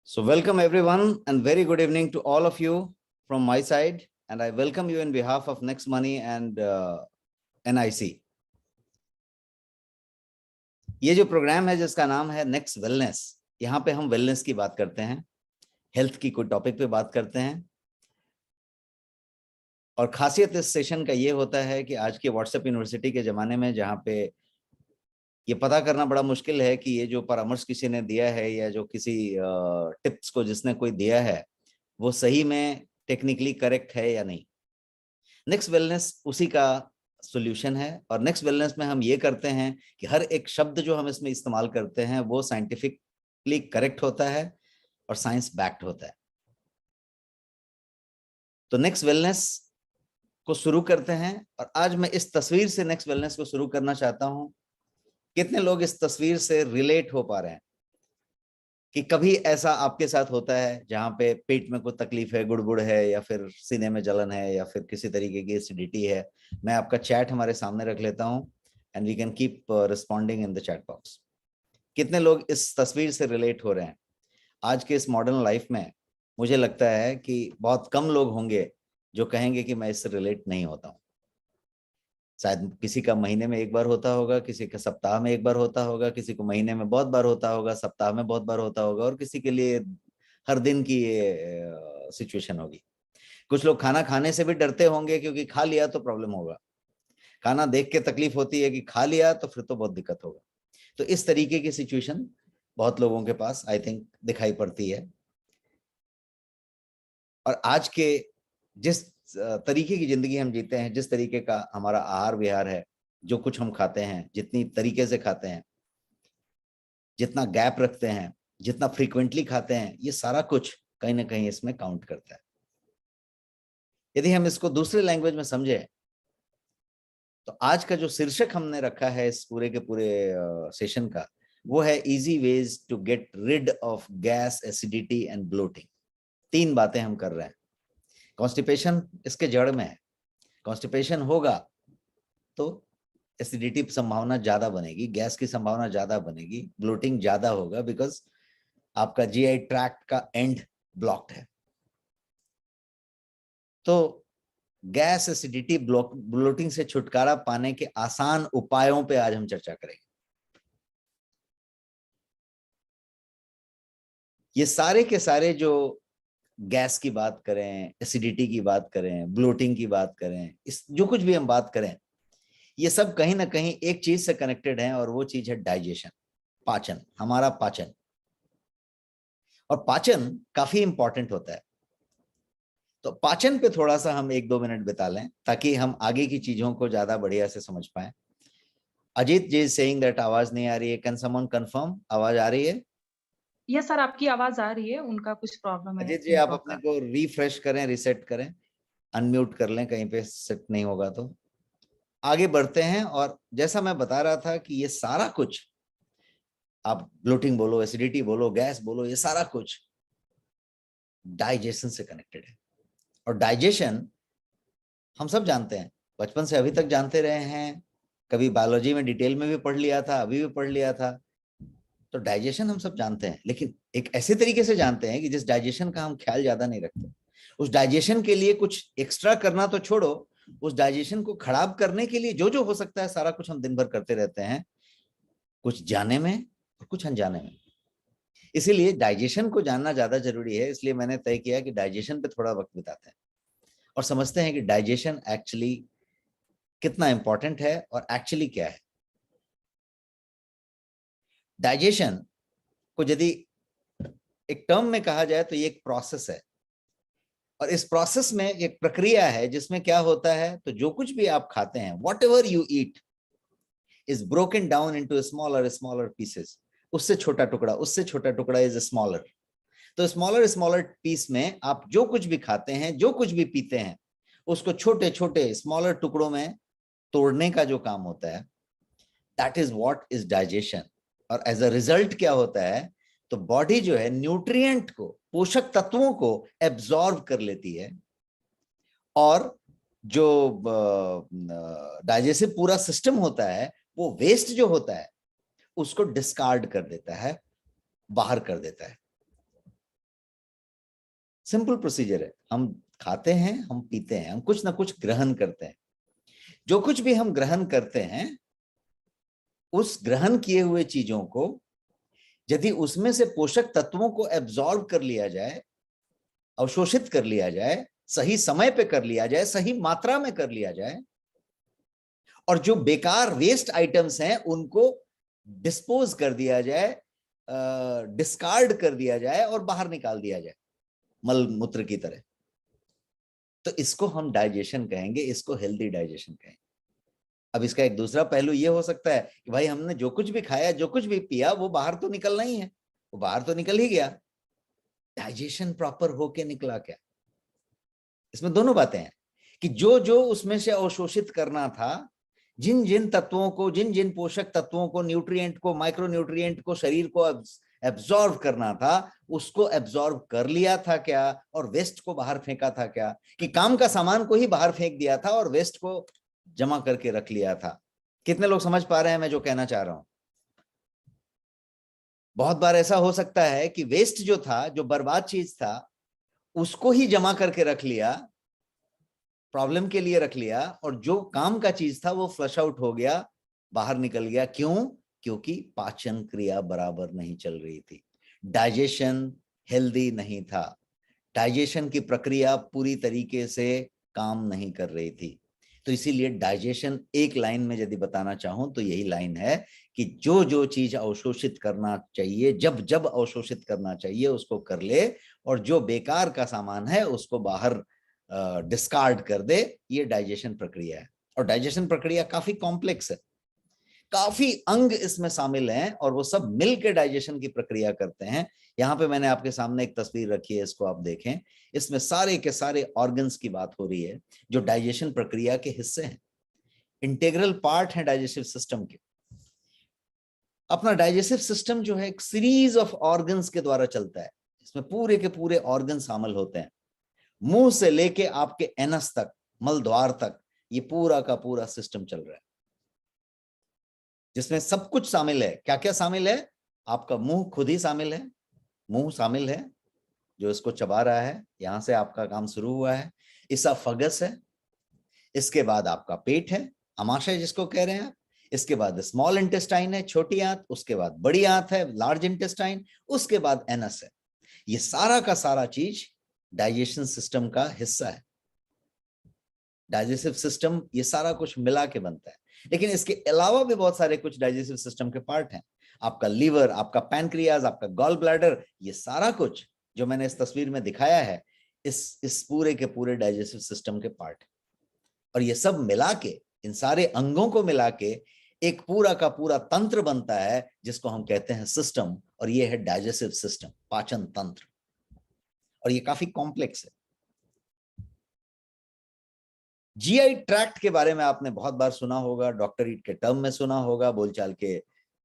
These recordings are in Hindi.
So welcome everyone and very good evening to all of you from my side, and I welcome you in behalf of Next Money and NIC. ये जो प्रोग्राम है जिसका नाम है नेक्स्ट वेलनेस, यहाँ पे हम वेलनेस की बात करते हैं, हेल्थ की कोई टॉपिक पे बात करते हैं। और खासियत इस सेशन का ये होता है कि आज के व्हाट्सएप यूनिवर्सिटी के जमाने में जहाँ पे ये पता करना बड़ा मुश्किल है कि ये जो परामर्श किसी ने दिया है या जो किसी टिप्स को जिसने कोई दिया है वो सही में टेक्निकली करेक्ट है या नहीं। नेक्स्ट वेलनेस उसी का सॉल्यूशन है। और नेक्स्ट वेलनेस में हम ये करते हैं कि हर एक शब्द जो हम इसमें इस्तेमाल करते हैं वो साइंटिफिकली करेक्ट होता है और साइंस बैक्ड होता है। तो नेक्स्ट वेलनेस को शुरू करते हैं और आज मैं इस तस्वीर से नेक्स्ट वेलनेस को शुरू करना चाहता हूं। कितने लोग इस तस्वीर से रिलेट हो पा रहे हैं कि कभी ऐसा आपके साथ होता है जहां पे पेट में कोई तकलीफ है, गुड़गुड़ है, या फिर सीने में जलन है, या फिर किसी तरीके की एसिडिटी है। मैं आपका चैट हमारे सामने रख लेता हूं and we can keep responding in the chat box. कितने लोग इस तस्वीर से रिलेट हो रहे हैं आज के इस मॉडर्न लाइफ में? मुझे लगता है कि बहुत कम लोग होंगे जो कहेंगे कि मैं इससे रिलेट नहीं होता हूं। शायद किसी का महीने में एक बार होता होगा, किसी का सप्ताह में एक बार होता होगा, किसी को महीने में बहुत बार होता होगा, सप्ताह में बहुत बार होता होगा, और किसी के लिए हर दिन की ये सिचुएशन होगी। कुछ लोग खाना खाने से भी डरते होंगे क्योंकि खा लिया तो प्रॉब्लम होगा। खाना देख के तकलीफ होती है कि खा लिया तो फिर तो बहुत दिक्कत होगा। तो इस तरीके की सिचुएशन बहुत लोगों के पास आई थिंक दिखाई पड़ती है। और आज के जिस तरीके की जिंदगी हम जीते हैं, जिस तरीके का हमारा आहार विहार है, जो कुछ हम खाते हैं, जितनी तरीके से खाते हैं, जितना गैप रखते हैं, जितना फ्रीक्वेंटली खाते हैं, ये सारा कुछ कहीं ना कहीं इसमें काउंट करता है। यदि हम इसको दूसरे लैंग्वेज में समझे तो आज का जो शीर्षक हमने रखा है इस पूरे के पूरे सेशन का, वो है easy ways to get rid of gas, acidity and bloating. 3 बातें हम कर रहे हैं। कॉन्स्टिपेशन इसके जड़ में है। कॉन्स्टिपेशन होगा तो एसिडिटी संभावना ज्यादा बनेगी, गैस की संभावना ज्यादा बनेगी, ब्लोटिंग ज्यादा होगा, बिकॉज आपका जीआई ट्रैक्ट का एंड ब्लॉक्ड है। तो गैस, एसिडिटी, ब्लोटिंग से छुटकारा पाने के आसान उपायों पे आज हम चर्चा करेंगे। ये सारे के सारे जो गैस की बात करें, एसिडिटी की बात करें, ब्लोटिंग की बात करें, इस जो कुछ भी हम बात करें, ये सब कहीं ना कहीं एक चीज से कनेक्टेड है और वो चीज है डाइजेशन, पाचन, हमारा पाचन। और पाचन काफी इंपॉर्टेंट होता है। तो पाचन पे थोड़ा सा हम 1-2 मिनट बिता लें ताकि हम आगे की चीजों को ज्यादा बढ़िया से समझ पाए। अजीत जी सेइंग दैट आवाज नहीं आ रही है। कैन समवन कंफर्म आवाज आ रही है? यस सर, आपकी आवाज आ रही है। उनका कुछ प्रॉब्लम है अजीत जी आप नेटवर्क अपने का। को रिफ्रेश करें, रिसेट करें, अनम्यूट कर लें, कहीं पे सेट नहीं होगा तो। आगे बढ़ते हैं। और जैसा मैं बता रहा था कि ये सारा कुछ, आप ब्लोटिंग बोलो, एसिडिटी बोलो, गैस बोलो, ये सारा कुछ डाइजेशन से कनेक्टेड है। और डाइजेशन हम सब जानते हैं, बचपन से अभी तक जानते रहे हैं। कभी बायोलॉजी में डिटेल में भी पढ़ लिया था, अभी भी पढ़ लिया था। तो डाइजेशन हम सब जानते हैं, लेकिन एक ऐसे तरीके से जानते हैं कि जिस डाइजेशन का हम ख्याल ज्यादा नहीं रखते। उस डाइजेशन के लिए कुछ एक्स्ट्रा करना तो छोड़ो, उस डाइजेशन को खराब करने के लिए जो जो हो सकता है सारा कुछ हम दिन भर करते रहते हैं, कुछ जाने में और कुछ अनजाने में। इसीलिए डाइजेशन को जानना ज्यादा जरूरी है। इसलिए मैंने तय किया कि डाइजेशन पे थोड़ा वक्त बिताते हैं और समझते हैं कि डाइजेशन एक्चुअली कितना इंपॉर्टेंट है और एक्चुअली क्या है। डाइजेशन को यदि एक टर्म में कहा जाए तो ये एक प्रोसेस है। और इस प्रोसेस में एक प्रक्रिया है जिसमें क्या होता है, तो जो कुछ भी आप खाते हैं, what ever you eat is broken down into smaller smaller pieces. उससे छोटा टुकड़ा, उससे छोटा टुकड़ा इज स्मॉलर। तो स्मॉलर स्मॉलर पीस में आप जो कुछ भी खाते हैं, जो कुछ भी पीते हैं, उसको छोटे छोटे स्मॉलर टुकड़ों में तोड़ने का जो काम होता है, that is what is digestion. और एज अ रिजल्ट क्या होता है, तो बॉडी जो है न्यूट्रिएंट को, पोषक तत्वों को एब्जॉर्ब कर लेती है और जो डाइजेस्टिव पूरा सिस्टम होता है वो वेस्ट जो होता है उसको डिस्कार्ड कर देता है, बाहर कर देता है। सिंपल प्रोसीजर है। हम खाते हैं, हम पीते हैं, हम कुछ ना कुछ ग्रहण करते हैं। जो कुछ भी हम ग्रहण करते हैं, उस ग्रहण किए हुए चीजों को यदि उसमें से पोषक तत्वों को एब्जॉर्ब कर लिया जाए, अवशोषित कर लिया जाए, सही समय पे कर लिया जाए, सही मात्रा में कर लिया जाए, और जो बेकार वेस्ट आइटम्स हैं उनको डिस्पोज कर दिया जाए, डिस्कार्ड कर दिया जाए और बाहर निकाल दिया जाए मल मूत्र की तरह, तो इसको हम डाइजेशन कहेंगे, इसको हेल्दी डाइजेशन कहेंगे। अब इसका एक दूसरा पहलू ये हो सकता है कि भाई हमने जो कुछ भी खाया, जो कुछ भी पिया, वो बाहर तो निकलना ही है, वो बाहर तो निकल ही गया, डाइजेशन प्रॉपर होके निकला क्या? इसमें दोनों बातें हैं कि जो जो उसमें से अवशोषित करना था, जिन जिन तत्वों को, जिन जिन पोषक तत्वों को, न्यूट्रिएंट को, माइक्रो न्यूट्रिएंट को शरीर को एब्जॉर्ब करना था, उसको एब्जॉर्ब कर लिया था क्या, और वेस्ट को बाहर फेंका था क्या? कि काम का सामान को ही बाहर फेंक दिया था और वेस्ट को जमा करके रख लिया था। कितने लोग समझ पा रहे हैं मैं जो कहना चाह रहा हूं? बहुत बार ऐसा हो सकता है कि वेस्ट जो था, जो बर्बाद चीज था, उसको ही जमा करके रख लिया, प्रॉब्लम के लिए रख लिया, और जो काम का चीज था वो फ्लश आउट हो गया, बाहर निकल गया। क्यों? क्योंकि पाचन क्रिया बराबर नहीं चल रही थी, डाइजेशन हेल्दी नहीं था, डाइजेशन की प्रक्रिया पूरी तरीके से काम नहीं कर रही थी। तो इसीलिए डाइजेशन एक लाइन में यदि बताना चाहूं तो यही लाइन है कि जो जो चीज अवशोषित करना चाहिए, जब जब अवशोषित करना चाहिए उसको कर ले, और जो बेकार का सामान है उसको बाहर डिस्कार्ड कर दे। ये डाइजेशन प्रक्रिया है, और डाइजेशन प्रक्रिया काफी कॉम्प्लेक्स है, काफी अंग इसमें शामिल हैं, और वो सब मिलकर डाइजेशन की प्रक्रिया करते हैं। यहाँ पे मैंने आपके सामने एक तस्वीर रखी है, इसको आप देखें। इसमें सारे के सारे ऑर्गन्स की बात हो रही है जो डाइजेशन प्रक्रिया के हिस्से हैं, इंटीग्रल पार्ट है डाइजेस्टिव सिस्टम के। अपना डाइजेस्टिव सिस्टम जो है एक सीरीज ऑफ ऑर्गन्स के द्वारा चलता है, इसमें पूरे के पूरे ऑर्गन शामिल होते हैं, मुंह से लेके आपके एनस तक, मल द्वार तक, ये पूरा का पूरा सिस्टम चल रहा है, जिसमें सब कुछ शामिल है। क्या क्या शामिल है? आपका मुंह खुद ही शामिल है, मुंह शामिल है जो इसको चबा रहा है, यहां से आपका काम शुरू हुआ है। इसोफेगस है, इसके बाद आपका पेट है, आमाशय जिसको कह रहे हैं आप, इसके बाद स्मॉल इंटेस्टाइन है, छोटी आंत, उसके बाद बड़ी आंत है, लार्ज इंटेस्टाइन, उसके बाद एनस है। ये सारा का सारा चीज डाइजेशन सिस्टम का हिस्सा है। डाइजेस्टिव सिस्टम ये सारा कुछ मिला के बनता है, लेकिन इसके अलावा भी बहुत सारे कुछ डाइजेस्टिव सिस्टम के पार्ट हैं। आपका लीवर, आपका पैनक्रियाज, आपका गॉल ब्लैडर, ये सारा कुछ जो मैंने इस तस्वीर में दिखाया है, इस पूरे के पूरे डाइजेस्टिव सिस्टम के पार्ट। और ये सब मिला के, इन सारे अंगों को मिला के एक पूरा का पूरा तंत्र बनता है, जिसको हम कहते हैं सिस्टम, और ये है डाइजेस्टिव सिस्टम, पाचन तंत्र, और ये काफी कॉम्प्लेक्स है। जीआई ट्रैक्ट के बारे में आपने बहुत बार सुना होगा, डॉक्टर ईट के टर्म में सुना होगा, बोलचाल के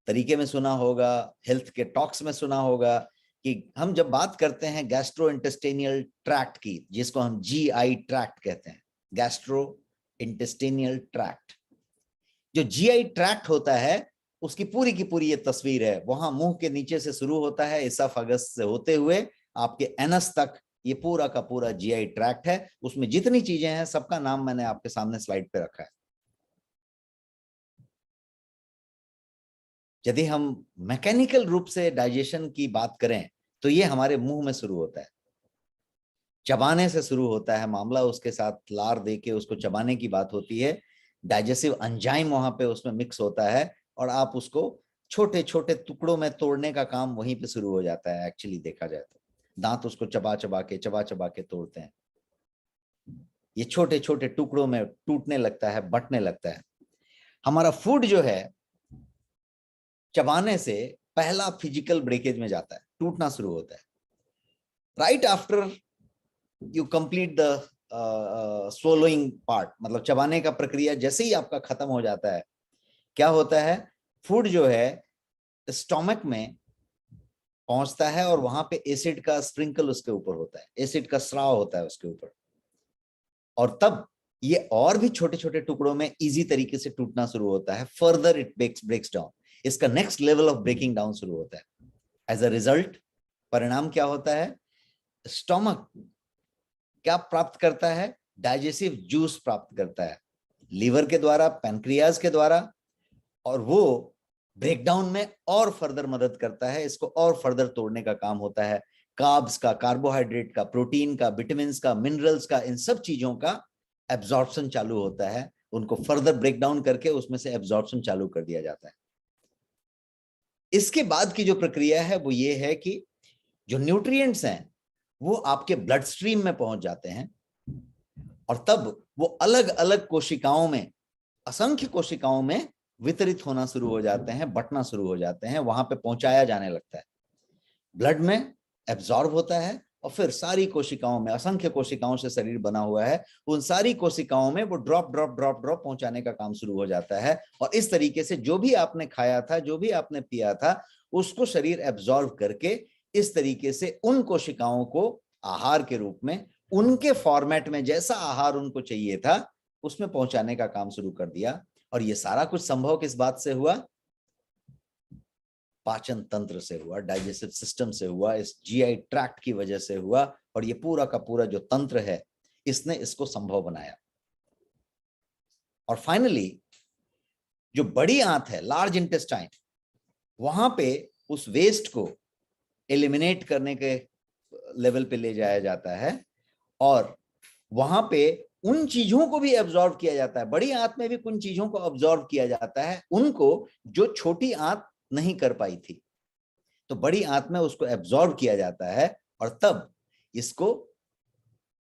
तरीके में सुना होगा, हेल्थ के टॉक्स में सुना होगा, कि हम जब बात करते हैं गैस्ट्रो इंटेस्टिनियल ट्रैक्ट की, जिसको हम जीआई ट्रैक्ट कहते हैं, गैस्ट्रो इंटेस्टिनियल ट्रैक्ट, जो जीआई ट्रैक्ट होता है उसकी पूरी की पूरी ये तस्वीर है। वहां मुंह के नीचे से शुरू होता है, इसोफेगस से होते हुए आपके एनस तक, ये पूरा का पूरा जीआई ट्रैक्ट है। उसमें जितनी चीजें हैं सबका नाम मैंने आपके सामने स्लाइड पे रखा है। यदि हम मैकेनिकल रूप से डाइजेशन की बात करें तो ये हमारे मुंह में शुरू होता है, चबाने से शुरू होता है मामला, उसके साथ लार देके उसको चबाने की बात होती है। डाइजेस्टिव एंजाइम वहां पे उसमें मिक्स होता है, और आप उसको छोटे छोटे टुकड़ों में तोड़ने का काम वहीं पे शुरू हो जाता है। एक्चुअली देखा जाए तो दांत उसको चबा चबा के तोड़ते हैं, ये छोटे छोटे टुकड़ों में टूटने लगता है, बंटने लगता है। हमारा फूड जो है चबाने से पहला फिजिकल ब्रेकेज में जाता है, टूटना शुरू होता है। Right after you complete the swallowing part, मतलब चबाने का प्रक्रिया जैसे ही आपका खत्म हो जाता है, क्या होता है, फूड जो है स्टोमक में पहुंचता है, और वहां पे एसिड का स्प्रिंकल उसके ऊपर होता है, एसिड का स्राव होता है उसके ऊपर, और तब ये और भी छोटे छोटे टुकड़ों में इजी तरीके से टूटना शुरू होता है। फर्दर इट ब्रेक्स डाउन, इसका next level of breaking down शुरू होता है। एज अ रिजल्ट परिणाम क्या होता है, स्टोमक क्या प्राप्त करता है? डाइजेस्टिव जूस प्राप्त करता है लीवर के द्वारा, पैनक्रियाज के द्वारा, और वो ब्रेकडाउन में और फर्दर मदद करता है, इसको और फर्दर तोड़ने का काम होता है। कार्ब्स का, कार्बोहाइड्रेट का, प्रोटीन का, विटामिन का, मिनरल्स का, इन सब चीजों का एब्जॉर्प्शन चालू होता है, उनको फर्दर ब्रेक डाउन करके उसमें से एब्जॉर्प्शन चालू कर दिया जाता है। इसके बाद की जो प्रक्रिया है वो ये है कि जो न्यूट्रिएंट्स हैं वो आपके ब्लड स्ट्रीम में पहुंच जाते हैं, और तब वो अलग अलग कोशिकाओं में, असंख्य कोशिकाओं में वितरित होना शुरू हो जाते हैं, बंटना शुरू हो जाते हैं, वहां पे पहुंचाया जाने लगता है। ब्लड में एब्जॉर्ब होता है और फिर सारी कोशिकाओं में, असंख्य कोशिकाओं से शरीर बना हुआ है, उन सारी कोशिकाओं में वो ड्रॉप ड्रॉप ड्रॉप ड्रॉप पहुंचाने का काम शुरू हो जाता है। और इस तरीके से जो भी आपने खाया था, जो भी आपने पिया था, उसको शरीर एब्जॉर्ब करके इस तरीके से उन कोशिकाओं को आहार के रूप में, उनके फॉर्मेट में जैसा आहार उनको चाहिए था उसमें पहुंचाने का काम शुरू कर दिया। और ये सारा कुछ संभव किस बात से हुआ? पाचन तंत्र से हुआ, डाइजेस्टिव सिस्टम से हुआ, इस जीआई ट्रैक्ट की वजह से हुआ। और ये पूरा का पूरा जो तंत्र है, इसने इसको संभव बनाया। और फाइनली जो बड़ी आंत है, लार्ज इंटेस्टाइन, वहां पे उस वेस्ट को एलिमिनेट करने के लेवल पे ले जाया जाता है, और वहां पे उन चीजों को भी एब्जॉर्ब किया जाता है। बड़ी आंत में भी कुछ चीजों को एब्जॉर्ब किया जाता है, उनको जो छोटी आंत नहीं कर पाई थी, तो बड़ी आंत में उसको एब्जॉर्ब किया जाता है, और तब इसको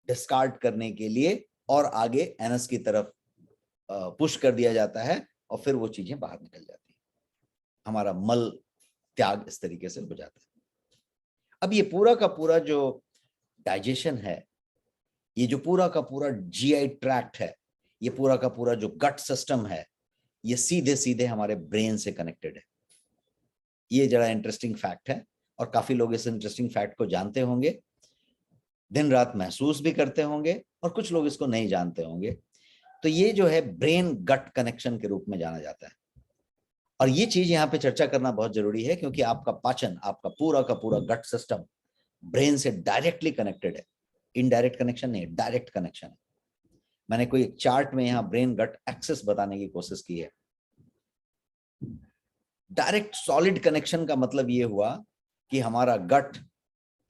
डिस्कार्ड करने के लिए और आगे एनस की तरफ पुश कर दिया जाता है, और फिर वो चीजें बाहर निकल जाती हैं। हमारा मल त्याग इस तरीके से हो जाता है। अब ये पूरा का पूरा जो डाइजेशन है, ये जो पूरा का पूरा जीआई ट्रैक्ट है, ये पूरा का पूरा जो गट सिस्टम है, ये सीधे सीधे हमारे ब्रेन से कनेक्टेड है। ये जरा इंटरेस्टिंग फैक्ट है, और काफी लोग इस इंटरेस्टिंग फैक्ट को जानते होंगे, दिन रात महसूस भी करते होंगे, और कुछ लोग इसको नहीं जानते होंगे। तो ये जो है ब्रेन गट कनेक्शन के रूप में जाना जाता है। और ये चीज यहाँ पे चर्चा करना बहुत जरूरी है, क्योंकि आपका पाचन, आपका पूरा का पूरा गट सिस्टम ब्रेन से डायरेक्टली कनेक्टेड है। इनडायरेक्ट कनेक्शन नहीं, डायरेक्ट कनेक्शन है। मैंने कोई एक चार्ट में यहाँ ब्रेन गट एक्सेस बताने की कोशिश की है। डायरेक्ट सॉलिड कनेक्शन का मतलब ये हुआ कि हमारा गट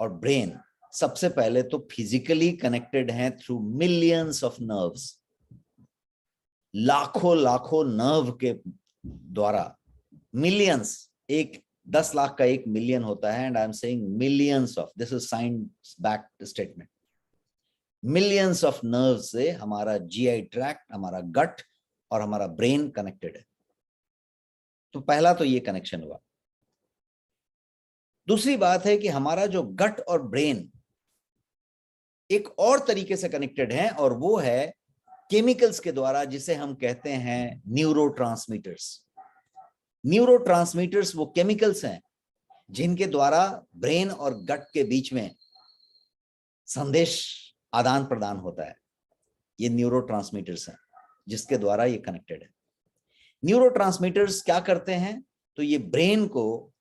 और ब्रेन सबसे पहले तो फिजिकली कनेक्टेड हैं थ्रू मिलियंस ऑफ नर्व्स, लाखों लाखों नर्व के द्वारा, मिलियंस, एक 10 लाख का 1 मिलियन होता है, and I am saying millions of, this is science backed statement. Millions of nerve से हमारा जीआई ट्रैक्ट, हमारा गट और हमारा ब्रेन कनेक्टेड है। तो पहला तो ये कनेक्शन हुआ। दूसरी बात है कि हमारा जो गट और ब्रेन एक और तरीके से कनेक्टेड है, और वो है केमिकल्स के द्वारा, जिसे हम कहते हैं न्यूरोट्रांसमीटर्स। न्यूरोट्रांसमीटर्स वो केमिकल्स हैं जिनके द्वारा ब्रेन और गट के बीच में संदेश आदान प्रदान होता है। ये न्यूरोट्रांसमीटर्स हैं जिसके द्वारा ये कनेक्टेड है। न्यूरोट्रांसमीटर्स क्या करते हैं? तो ये ब्रेन को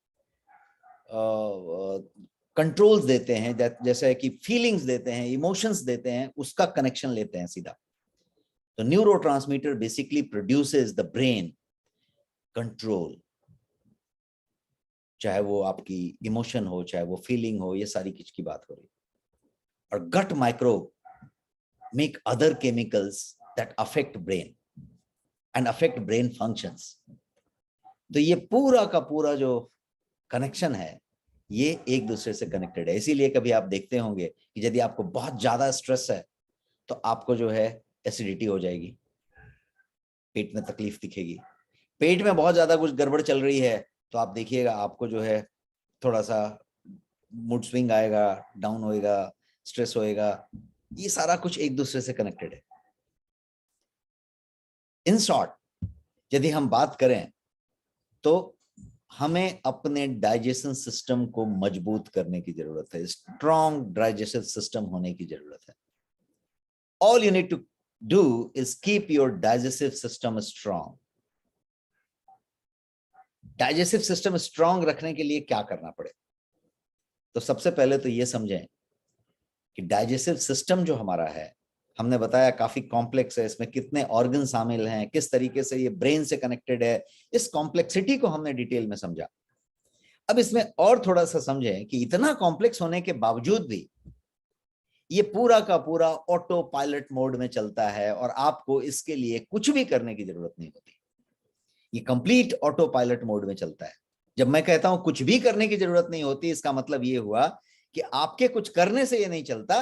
कंट्रोल्स देते हैं, जैसे कि फीलिंग्स देते हैं, इमोशंस देते हैं, उसका कनेक्शन लेते हैं सीधा। तो neurotransmitter basically produces the brain control, चाहे वो आपकी इमोशन हो, चाहे वो फीलिंग हो, ये सारी चीज की बात हो रही है। और gut microbe make other chemicals that affect brain and affect brain functions. तो ये पूरा का पूरा जो कनेक्शन है, ये एक दूसरे से कनेक्टेड है। इसीलिए कभी आप देखते होंगे कि यदि आपको बहुत ज्यादा स्ट्रेस है तो आपको जो है एसिडिटी हो जाएगी, पेट में तकलीफ दिखेगी। पेट में बहुत ज्यादा कुछ गड़बड़ चल रही है तो आप देखिएगा आपको जो है थोड़ा सा मूड स्विंग आएगा, डाउन होएगा, स्ट्रेस होएगा। ये सारा कुछ एक दूसरे से कनेक्टेड है। इन शॉर्ट, यदि हम बात करें तो हमें अपने डाइजेशन सिस्टम को मजबूत करने की जरूरत है, स्ट्रॉन्ग डाइजेशन सिस्टम होने की जरूरत है। All you need to do is keep your digestive system strong. Digestive system strong रखने के लिए क्या करना पड़े? तो सबसे पहले तो ये समझें कि डाइजेस्टिव सिस्टम जो हमारा है, हमने बताया काफी कॉम्प्लेक्स है, इसमें कितने ऑर्गन शामिल हैं, किस तरीके से ये ब्रेन से कनेक्टेड है, इस कॉम्प्लेक्सिटी को हमने डिटेल में समझा। अब इसमें और थोड़ा सा समझें कि इतना कॉम्प्लेक्स होने के बावजूद भी ये पूरा का पूरा ऑटो पायलट मोड में चलता है और आपको इसके लिए कुछ भी करने की जरूरत नहीं होती। ये कंप्लीट ऑटो पायलट मोड में चलता है। जब मैं कहता हूं कुछ भी करने की जरूरत नहीं होती, इसका मतलब ये हुआ कि आपके कुछ करने से ये नहीं चलता,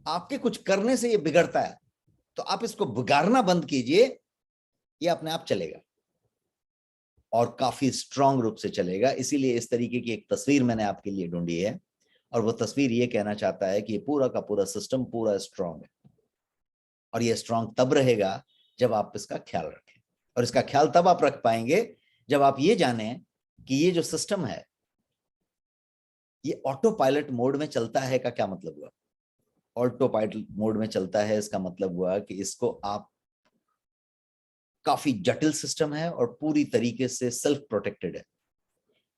आपके कुछ करने से ये बिगड़ता है। तो आप इसको बिगाड़ना बंद कीजिए, ये अपने आप चलेगा और काफी स्ट्रांग रूप से चलेगा। इसीलिए इस तरीके की एक तस्वीर मैंने आपके लिए ढूंढी है और वो तस्वीर ये कहना चाहता है कि ये पूरा का पूरा सिस्टम पूरा स्ट्रांग है और ये स्ट्रांग तब रहेगा जब आप इसका ख्याल रखें। और इसका ख्याल तब आप रख पाएंगे जब आप ये जानें कि ये जो सिस्टम है ये ऑटो पायलट मोड में चलता है। का क्या मतलब हुआ? ऑटो पायलट मोड में चलता है, इसका मतलब हुआ कि इसको आप, काफी जटिल सिस्टम है और पूरी तरीके से सेल्फ प्रोटेक्टेड है।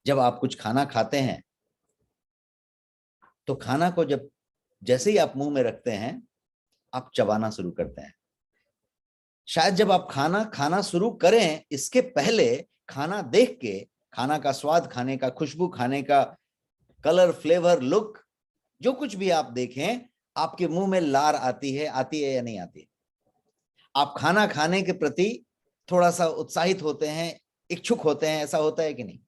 जब आप कुछ खाना खाते हैं तो खाना को जब जैसे ही आप मुंह में रखते हैं आप चबाना शुरू करते हैं। शायद जब आप खाना खाना शुरू करें इसके पहले खाना देख के, खाना का स्वाद, खाने का खुशबू, खाने का कलर, फ्लेवर, लुक, जो कुछ भी आप देखें, आपके मुंह में लार आती है या नहीं आती? आप खाना खाने के प्रति थोड़ा सा उत्साहित होते हैं, इच्छुक होते हैं, ऐसा होता है कि नहीं?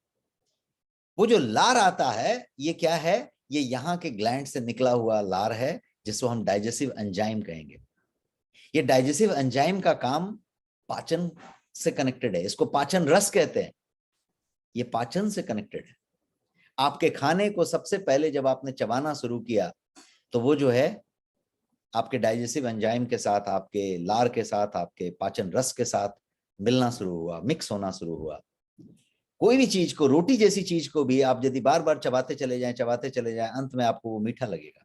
वो जो लार आता है ये क्या है? ये यहाँ के ग्लैंड से निकला हुआ लार है जिसको हम डाइजेस्टिव एंजाइम कहेंगे। ये डाइजेस्टिव एंजाइम का काम पाचन से कनेक्टेड है, इसको पाचन रस कहते हैं। ये पाचन से कनेक्टेड है। आपके खाने को सबसे पहले जब आपने चबाना शुरू किया तो वो जो है आपके डाइजेस्टिव एंजाइम के साथ, आपके लार के साथ, आपके पाचन रस के साथ मिलना शुरू हुआ, मिक्स होना शुरू हुआ। कोई भी चीज को, रोटी जैसी चीज को भी आप यदि बार बार चबाते चले जाएं, अंत में आपको वो मीठा लगेगा।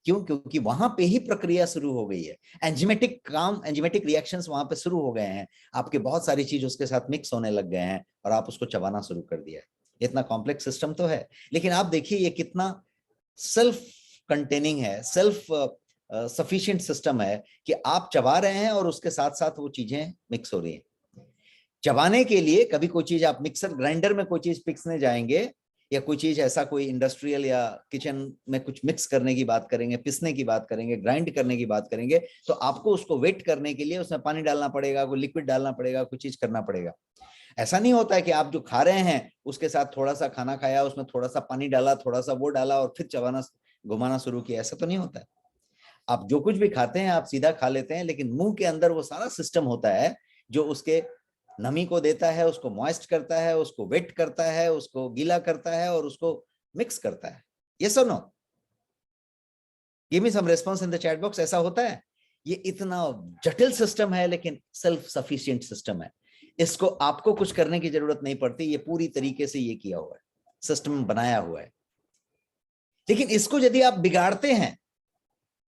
क्यों? क्योंकि वहां पे ही प्रक्रिया शुरू हो गई है। एंजाइमेटिक रिएक्शंस वहां पे शुरू हो गए हैं। आपके बहुत सारी चीज उसके साथ मिक्स होने लग गए हैं और आप उसको चबाना शुरू कर दिया है। इतना कॉम्प्लेक्स सिस्टम तो है, लेकिन आप देखिए ये कितना सेल्फ कंटेनिंग है, सेल्फ सफिशिएंट सिस्टम है कि आप चबा रहे हैं और उसके साथ साथ वो चीजें मिक्स हो रही हैं। चबाने के लिए कभी कोई चीज आप मिक्सर ग्राइंडर में कोई चीज पिसने जाएंगे या कोई चीज ऐसा कोई इंडस्ट्रियल या किचन में कुछ मिक्स करने की बात करेंगे, पिसने की बात करेंगे, ग्राइंड करने की बात करेंगे, तो आपको उसको वेट करने के लिए उसमें पानी डालना पड़ेगा, कोई लिक्विड डालना पड़ेगा, कुछ चीज करना पड़ेगा। ऐसा नहीं होता है कि आप जो खा रहे हैं उसके साथ थोड़ा सा खाना खाया, उसमें थोड़ा सा पानी डाला, थोड़ा सा वो डाला और फिर चबाना घुमाना शुरू किया। ऐसा तो नहीं होता है। आप जो कुछ भी खाते हैं आप सीधा खा लेते हैं, लेकिन मुंह के अंदर वो सारा सिस्टम होता है जो उसके नमी को देता है, उसको मॉइस्ट करता है, उसको वेट करता है, उसको गीला करता है और उसको मिक्स करता है। यस और no? Give me some response in the chat box. ऐसा होता है? ये इतना जटिल सिस्टम है लेकिन सेल्फ सफिशिएंट सिस्टम है। इसको आपको कुछ करने की जरूरत नहीं पड़ती, ये पूरी तरीके से ये किया हुआ है, सिस्टम बनाया हुआ है। लेकिन इसको यदि आप बिगाड़ते हैं,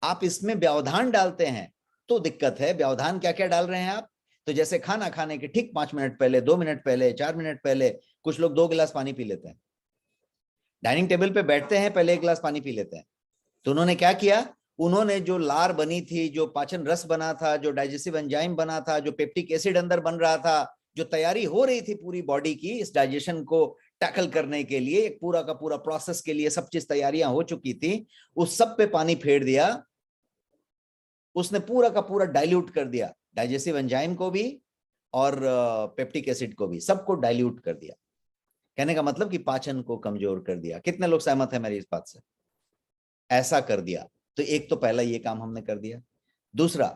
आप इसमें व्यवधान डालते हैं तो दिक्कत है। व्यवधान क्या क्या डाल रहे हैं आप? तो जैसे खाना खाने के ठीक 5 मिनट पहले, 2 मिनट पहले, 4 मिनट पहले कुछ लोग 2 गिलास पानी पी लेते हैं। डाइनिंग टेबल पे बैठते हैं, पहले 1 गिलास पानी पी लेते हैं। तो उन्होंने क्या किया? उन्होंने जो लार बनी थी, जो पाचन रस बना था, जो डाइजेस्टिव एंजाइम बना था, जो पेप्टिक एसिड अंदर बन रहा था, जो तैयारी हो रही थी पूरी बॉडी की इस डाइजेशन को टैकल करने के लिए, एक पूरा का पूरा प्रोसेस के लिए सब चीज तैयारियां हो चुकी थी, उस सब पे पानी फेर दिया। उसने पूरा का पूरा डाइल्यूट कर दिया, डाइजेस्टिव एंजाइम को भी और पेप्टिक एसिड को भी, सबको डाइल्यूट कर दिया। कहने का मतलब कि पाचन को कमजोर कर दिया। कितने लोग सहमत हैं मेरी इस बात से? ऐसा कर दिया। तो एक तो पहला ये काम हमने कर दिया। दूसरा,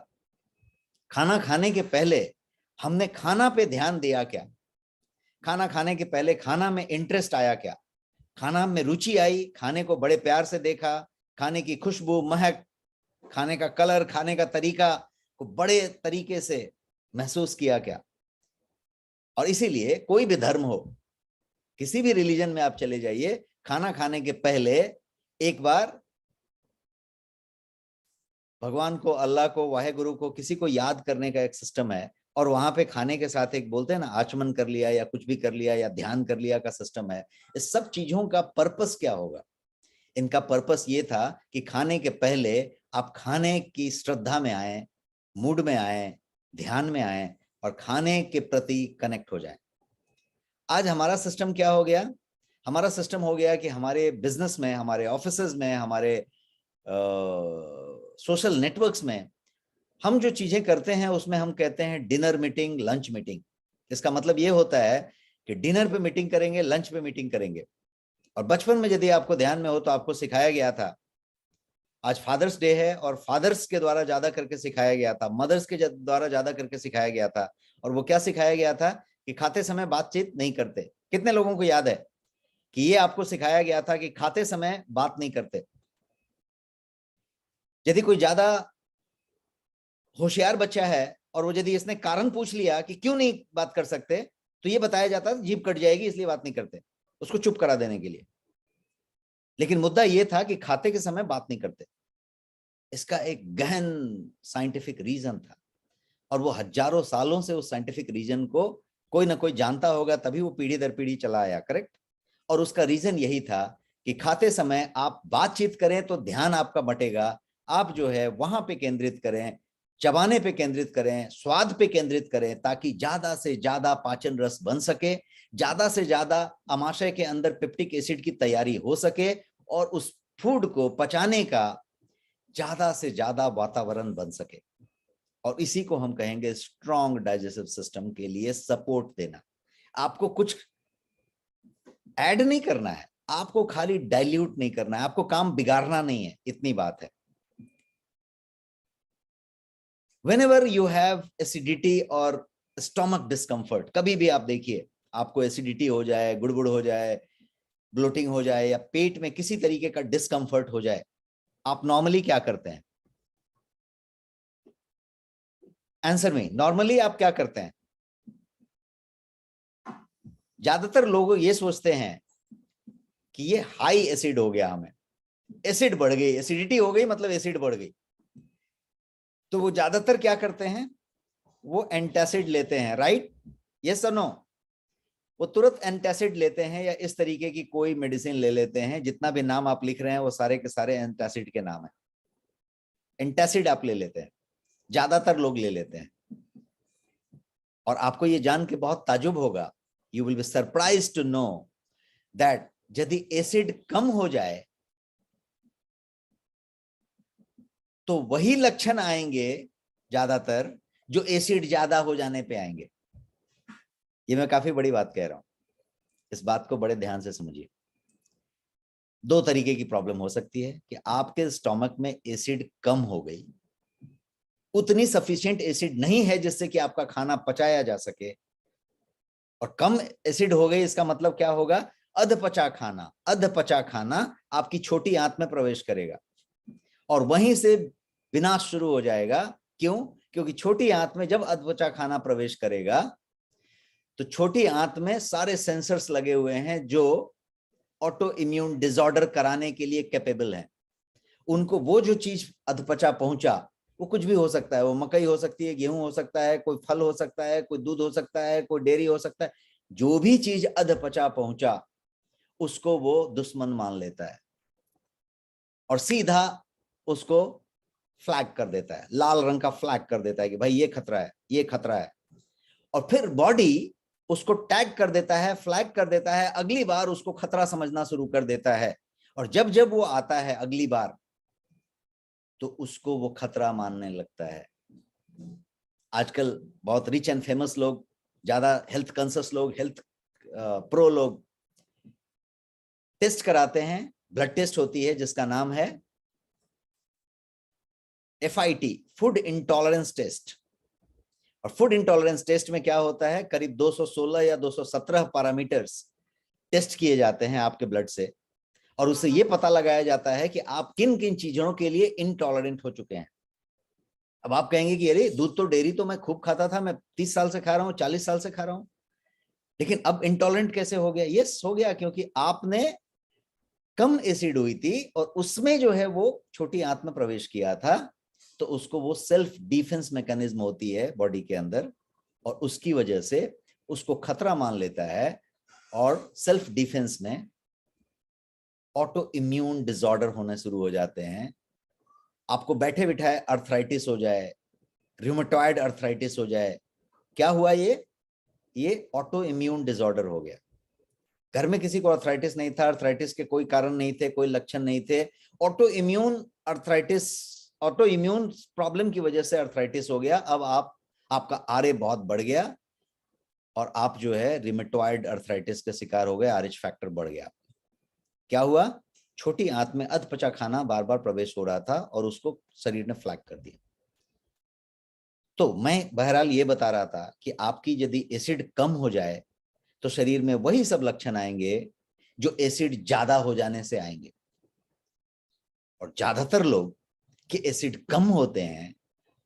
खाना खाने के पहले हमने खाना पे ध्यान दिया क्या? खाना खाने के पहले खाना में इंटरेस्ट आया क्या? खाना में रुचि आई, खाने को बड़े प्यार से देखा, खाने की खुशबू, महक, खाने का कलर, खाने का तरीका को बड़े तरीके से महसूस किया क्या? और इसीलिए कोई भी धर्म हो, किसी भी रिलीजन में आप चले जाइए, खाना खाने के पहले एक बार भगवान को, अल्लाह को, वाहेगुरु को, किसी को याद करने का एक सिस्टम है। और वहां पे खाने के साथ एक बोलते हैं ना, आचमन कर लिया या कुछ भी कर लिया या ध्यान कर लिया का सिस्टम है। इस सब चीजों का पर्पस क्या होगा? इनका पर्पस ये था कि खाने के पहले आप खाने की श्रद्धा में आए, मूड में आए, ध्यान में आए और खाने के प्रति कनेक्ट हो जाए। आज हमारा सिस्टम क्या हो गया? हमारा सिस्टम हो गया कि हमारे बिजनेस में, हमारे ऑफिसेज में, हमारे सोशल नेटवर्क्स में हम जो चीजें करते हैं उसमें हम कहते हैं डिनर मीटिंग, लंच मीटिंग। इसका मतलब ये होता है कि डिनर पे मीटिंग करेंगे, लंच पे मीटिंग करेंगे। और बचपन में यदि आपको ध्यान में हो तो आपको सिखाया गया था, आज फादर्स डे है और फादर्स के द्वारा ज्यादा करके सिखाया गया था, मदर्स के द्वारा ज्यादा करके सिखाया गया था। और वो क्या सिखाया गया था कि खाते समय बातचीत नहीं करते। कितने लोगों को याद है कि ये आपको सिखाया गया था कि खाते समय बात नहीं करते? यदि कोई ज्यादा होशियार बच्चा है और वो यदि इसने कारण पूछ लिया कि क्यों नहीं बात कर सकते, तो ये बताया जाता है जीभ कट जाएगी इसलिए बात नहीं करते, उसको चुप करा देने के लिए। लेकिन मुद्दा ये था कि खाते के समय बात नहीं करते। इसका एक गहन साइंटिफिक रीजन था और वो हजारों सालों से उस साइंटिफिक रीजन को कोई ना कोई जानता होगा, तभी वो पीढ़ी दर पीढ़ी चला आया। करेक्ट? और उसका रीजन यही था कि खाते समय आप बातचीत करें तो ध्यान आपका बटेगा, आप जो है वहां पे केंद्रित करें, चबाने पे केंद्रित करें, स्वाद पे केंद्रित करें, ताकि ज्यादा से ज्यादा पाचन रस बन सके, ज्यादा से ज्यादा आमाशय के अंदर पेप्टिक एसिड की तैयारी हो सके और उस फूड को पचाने का ज्यादा से ज्यादा वातावरण बन सके। और इसी को हम कहेंगे स्ट्रॉन्ग डाइजेस्टिव सिस्टम के लिए सपोर्ट देना। आपको कुछ ऐड नहीं करना है, आपको खाली डाइल्यूट नहीं करना है, आपको काम बिगाड़ना नहीं है, इतनी बात है। Whenever you have acidity और स्टोमक डिस्कम्फर्ट, कभी भी आप देखिए आपको एसिडिटी हो जाए, गुड़गुड़ हो जाए, ब्लोटिंग हो जाए या पेट में किसी तरीके का डिस्कम्फर्ट हो जाए, आप नॉर्मली क्या करते हैं? आंसर में, नॉर्मली आप क्या करते हैं? ज्यादातर लोग ये सोचते हैं कि ये हाई एसिड हो गया, हमें एसिड बढ़ गई, एसिडिटी हो गई मतलब एसिड बढ़ गई। तो वो ज्यादातर क्या करते हैं? वो एंटासिड लेते हैं। राइट? यस और नो? वो तुरंत एंटासिड लेते हैं या इस तरीके की कोई मेडिसिन ले लेते हैं। जितना भी नाम आप लिख रहे हैं वो सारे के सारे एंटासिड के नाम है। एंटासिड आप ले लेते हैं, ज्यादातर लोग ले लेते हैं। और आपको ये जान के बहुत ताजुब होगा, you will be surprised to know that यदि एसिड कम हो जाए तो वही लक्षण आएंगे ज्यादातर जो एसिड ज्यादा हो जाने पे आएंगे। ये मैं काफी बड़ी बात कह रहा हूं, इस बात को बड़े ध्यान से समझिए। दो तरीके की प्रॉब्लम हो सकती है कि आपके स्टोमक में एसिड कम हो गई, उतनी सफिशिएंट एसिड नहीं है जिससे कि आपका खाना पचाया जा सके। और कम एसिड हो गई इसका मतलब क्या होगा? अधपचा खाना। अधपचा खाना आपकी छोटी आंत में प्रवेश करेगा और वहीं से विनाश शुरू हो जाएगा। क्यों? क्योंकि छोटी आंत में जब अधपचा खाना प्रवेश करेगा तो छोटी आंत में सारे सेंसर्स लगे हुए हैं जो ऑटो इम्यून डिसऑर्डर कराने के लिए कैपेबल है। उनको वो जो चीज अधपचा पहुंचा, वो कुछ भी हो सकता है, वो मकई हो सकती है, गेहूं हो सकता है, कोई फल हो सकता है, कोई दूध हो सकता है, कोई डेयरी हो सकता है, जो भी चीज अधपचा पहुंचा उसको वो दुश्मन मान लेता है और सीधा उसको फ्लैग कर देता है, लाल रंग का फ्लैग कर देता है कि भाई ये खतरा है, ये खतरा है। और फिर बॉडी उसको टैग कर देता है, फ्लैग कर देता है, अगली बार उसको खतरा समझना शुरू कर देता है। और जब जब वो आता है अगली बार तो उसको वो खतरा मानने लगता है। आजकल बहुत रिच एंड फेमस लोग, ज्यादा हेल्थ कॉन्शियस लोग, हेल्थ प्रो लोग टेस्ट कराते हैं, ब्लड टेस्ट होती है जिसका नाम है FIT, फूड इंटॉलरेंस टेस्ट। और फूड इंटॉलरेंस टेस्ट में क्या होता है? करीब 216 या 217 पैरामीटर्स टेस्ट किए जाते हैं आपके ब्लड से और उससे ये पता लगाया जाता है कि आप किन किन चीजों के लिए इनटॉलरेंट हो चुके हैं। अब आप कहेंगे कि अरे दूध तो डेयरी तो मैं खूब खाता था, मैं 30 साल से खा रहा हूँ, 40 साल से खा रहा हूं, लेकिन अब इंटॉलरेंट कैसे हो गया? यस, हो गया क्योंकि आपने कम एसिड हुई थी और उसमें जो है वो छोटी आंत में प्रवेश किया था। तो उसको वो सेल्फ डिफेंस मैकेनिज्म होती है बॉडी के अंदर और उसकी वजह से उसको खतरा मान लेता है और सेल्फ डिफेंस में ऑटो इम्यून डिसऑर्डर होने शुरू हो जाते हैं। आपको बैठे बिठाए अर्थराइटिस हो जाए, रूमेटॉइड अर्थराइटिस हो जाए। क्या हुआ? ये ऑटो इम्यून डिसऑर्डर हो गया। घर में किसी को अर्थराइटिस नहीं था, अर्थराइटिस के कोई कारण नहीं थे, कोई लक्षण नहीं थे, auto immune arthritis, auto immune problem की वजह से अर्थराइटिस हो गया। अब आपका आरए बहुत बढ़ गया और आप जो है रिमेटॉइड अर्थराइटिस के शिकार हो गए, आरएच फैक्टर बढ़ गया। क्या हुआ? छोटी आंत में अधपचा खाना बार बार प्रवेश हो रहा था और उसको शरीर ने फ्लैग कर दिया। तो मैं बहरहाल ये बता रहा था कि आपकी यदि एसिड कम हो जाए तो शरीर में वही सब लक्षण आएंगे जो एसिड ज्यादा हो जाने से आएंगे। और ज्यादातर लोग के एसिड कम होते हैं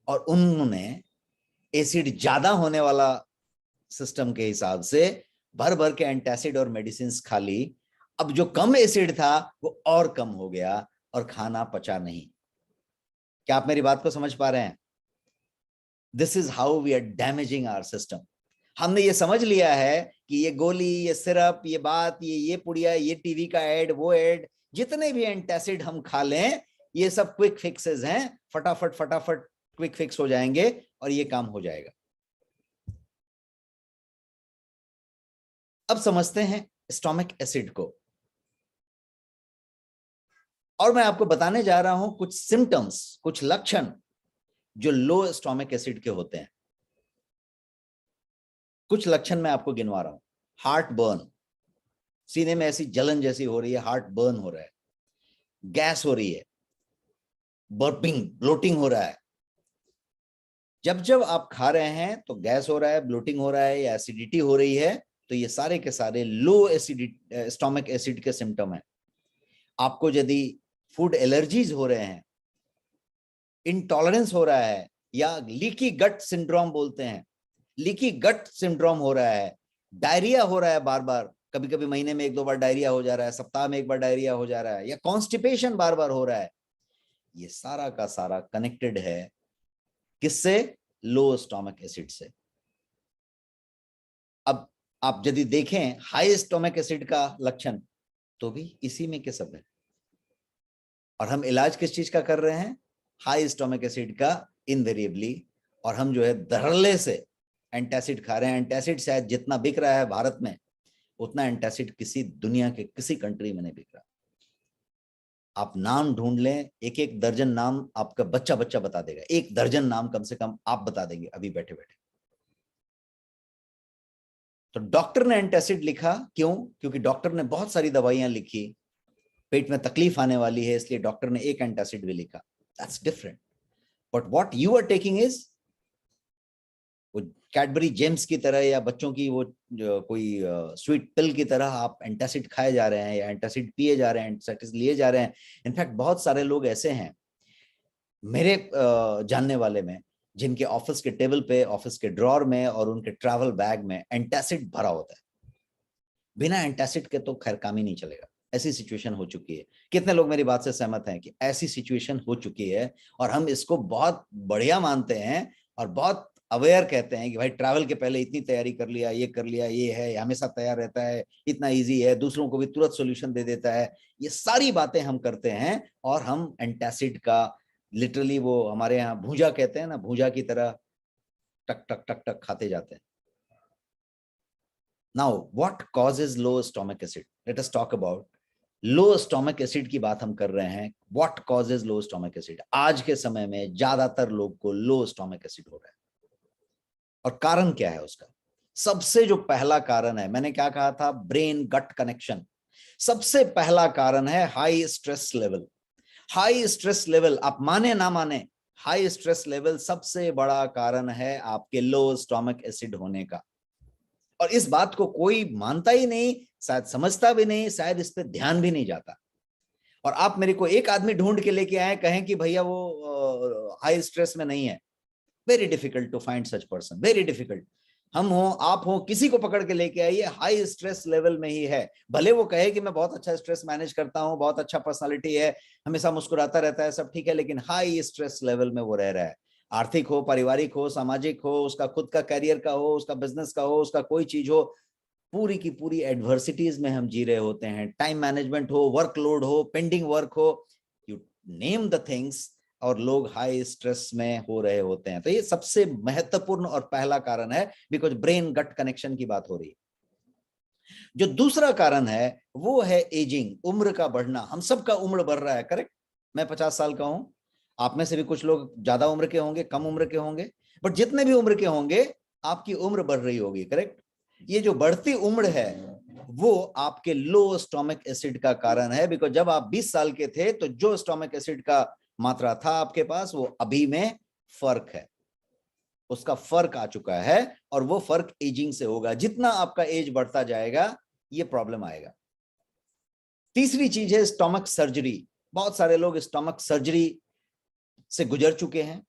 और उन्होंने एसिड ज्यादा होने वाला सिस्टम के हिसाब से भर भर के एंटासिड और मेडिसिन खा ली। अब जो कम एसिड था वो और कम हो गया और खाना पचा नहीं। क्या आप मेरी बात को समझ पा रहे हैं? This is how we are damaging our system. हमने ये समझ लिया है कि ये गोली, ये सिरप, ये बात, ये पुड़िया, ये टीवी का एड, वो एड, जितने भी एंटासिड हम खा लें, ये सब क्विक फिक्सेस हैं। फटाफट फटाफट क्विक फिक्स हो जाएंगे और ये काम हो जाएगा। अब समझते हैं स्टोमिक एसिड को, और मैं आपको बताने जा रहा हूं कुछ सिम्टम्स, कुछ लक्षण जो लो स्टोमिक एसिड के होते हैं। कुछ लक्षण मैं आपको गिनवा रहा हूं। हार्ट बर्न, सीने में ऐसी जलन जैसी हो रही है, हार्ट बर्न हो रहा है, गैस हो रही है, बर्पिंग, ब्लोटिंग हो रहा है। जब जब आप खा रहे हैं तो गैस हो रहा है, ब्लोटिंग हो रहा है या एसिडिटी हो रही है, तो ये सारे के सारे लो एसिडिटी स्टोमिक एसिड के सिम्टम है। आपको यदि फूड एलर्जीज हो रहे हैं, इंटॉलरेंस हो रहा है, या लीकी गट सिंड्रोम बोलते हैं, लीकी गट सिंड्रोम हो रहा है, डायरिया हो रहा है बार बार, कभी कभी महीने में 1-2 बार डायरिया हो जा रहा है, सप्ताह में 1 बार डायरिया हो जा रहा है, या कॉन्स्टिपेशन बार बार हो रहा है, ये सारा का सारा कनेक्टेड है किससे? लो स्टोमिक एसिड से। अब आप यदि देखें हाई स्टोमिक एसिड का लक्षण, तो भी इसी में के सब है। और हम इलाज किस चीज का कर रहे हैं? हाई स्टोमिक एसिड का इनवेरिएबली। और हम जो है धड़ल्ले से एंटासिड खा रहे हैं। एंटासिड शायद जितना बिक रहा है भारत में, उतना एंटासिड किसी दुनिया के किसी कंट्री में नहीं बिक रहा। आप नाम ढूंढ लें, एक एक दर्जन नाम आपका बच्चा बच्चा बता देगा। 1 दर्जन नाम कम से कम आप बता देंगे अभी बैठे बैठे। तो डॉक्टर ने एंटासिड लिखा, क्यों? क्योंकि डॉक्टर ने बहुत सारी दवाइयां लिखी, पेट में तकलीफ आने वाली है, इसलिए डॉक्टर ने एक एंटासिड भी लिखा। That's different. But what you are taking is, वो कैडबरी जेम्स की तरह या बच्चों की वो कोई स्वीट पिल की तरह आप एंटासिड खाए जा रहे हैं या एंटासिड पिए जा रहे हैं, एंटासिड लिए जा रहे हैं। इनफैक्ट बहुत सारे लोग ऐसे हैं मेरे जानने वाले में, जिनके ऑफिस के टेबल पे, ऑफिस के ड्रॉर में और उनके ट्रैवल बैग में एंटासिड भरा होता है। बिना एंटासिड के तो खैर काम ही नहीं चलेगा। ऐसी सिचुएशन हो चुकी है। कितने लोग मेरी बात से सहमत हैं कि ऐसी सिचुएशन हो चुकी है? और हम इसको बहुत बढ़िया मानते हैं और बहुत अवेयर कहते हैं कि भाई ट्रैवल के पहले इतनी तैयारी कर लिया, ये कर लिया, ये है, हमेशा तैयार रहता है, इतना इजी है, दूसरों को भी तुरंत सॉल्यूशन दे देता है। ये सारी बातें हम करते हैं और हम एंटासिड का लिटरली, वो हमारे यहाँ भूजा कहते हैं ना, भूजा की तरह टक टक टक टक खाते जाते हैं। Now, what causes low stomach acid? Let us talk about low stomach acid की बात हम कर रहे हैं। What causes low stomach acid? आज के समय में ज्यादातर लोग को low stomach acid हो रहा है। और कारण क्या है उसका? सबसे जो पहला कारण है, मैंने क्या कहा था? ब्रेन गट कनेक्शन। सबसे पहला कारण है high stress level. High stress level, आप माने ना माने, हाई स्ट्रेस लेवल सबसे बड़ा कारण है आपके लो स्टोमिक एसिड होने का। और इस बात को कोई मानता ही नहीं, शायद समझता भी नहीं, शायद इस पे ध्यान भी नहीं जाता। और आप मेरे को एक आदमी ढूंढ के लेके आए, कहें कि भैया वो हाई स्ट्रेस में नहीं है। Very difficult to find such person, very difficult. हम हो, आप हो, किसी को पकड़ के लेके आइए, हाई स्ट्रेस लेवल में ही है। भले वो कहे कि मैं बहुत अच्छा स्ट्रेस मैनेज करता हूं, बहुत अच्छा पर्सनालिटी है, हमेशा मुस्कुराता रहता है, सब ठीक है, लेकिन हाई स्ट्रेस लेवल में वो रह रहा है। आर्थिक हो, पारिवारिक हो, सामाजिक हो, उसका खुद का कैरियर का हो, उसका बिजनेस का हो, उसका कोई चीज हो, पूरी की पूरी एडवर्सिटीज में हम जी रहे होते हैं, टाइम मैनेजमेंट हो, वर्कलोड हो, पेंडिंग वर्क हो, यू नेम द थिंग्स, और लोग हाई स्ट्रेस में हो रहे होते हैं। तो ये सबसे महत्वपूर्ण और पहला कारण है, बिकॉज ब्रेन गट कनेक्शन की बात हो रही है। जो दूसरा कारण है वो है एजिंग, उम्र का बढ़ना। हम सबका उम्र बढ़ रहा है, करेक्ट। मैं 50 साल का हूं, आप में से भी कुछ लोग ज्यादा उम्र के होंगे, कम उम्र के होंगे, बट जितने भी उम्र के होंगे आपकी उम्र बढ़ रही होगी, करेक्ट। ये जो बढ़ती उम्र है वो आपके लो स्टोमिक एसिड का कारण है, बिकॉज जब आप 20 साल के थे तो जो स्टोमिक एसिड का मात्रा था आपके पास वो अभी में फर्क है, उसका फर्क आ चुका है, और वो फर्क एजिंग से होगा। जितना आपका एज बढ़ता जाएगा ये प्रॉब्लम आएगा। तीसरी चीज है स्टोमक सर्जरी। बहुत सारे लोग स्टोमक सर्जरी से गुजर चुके हैं,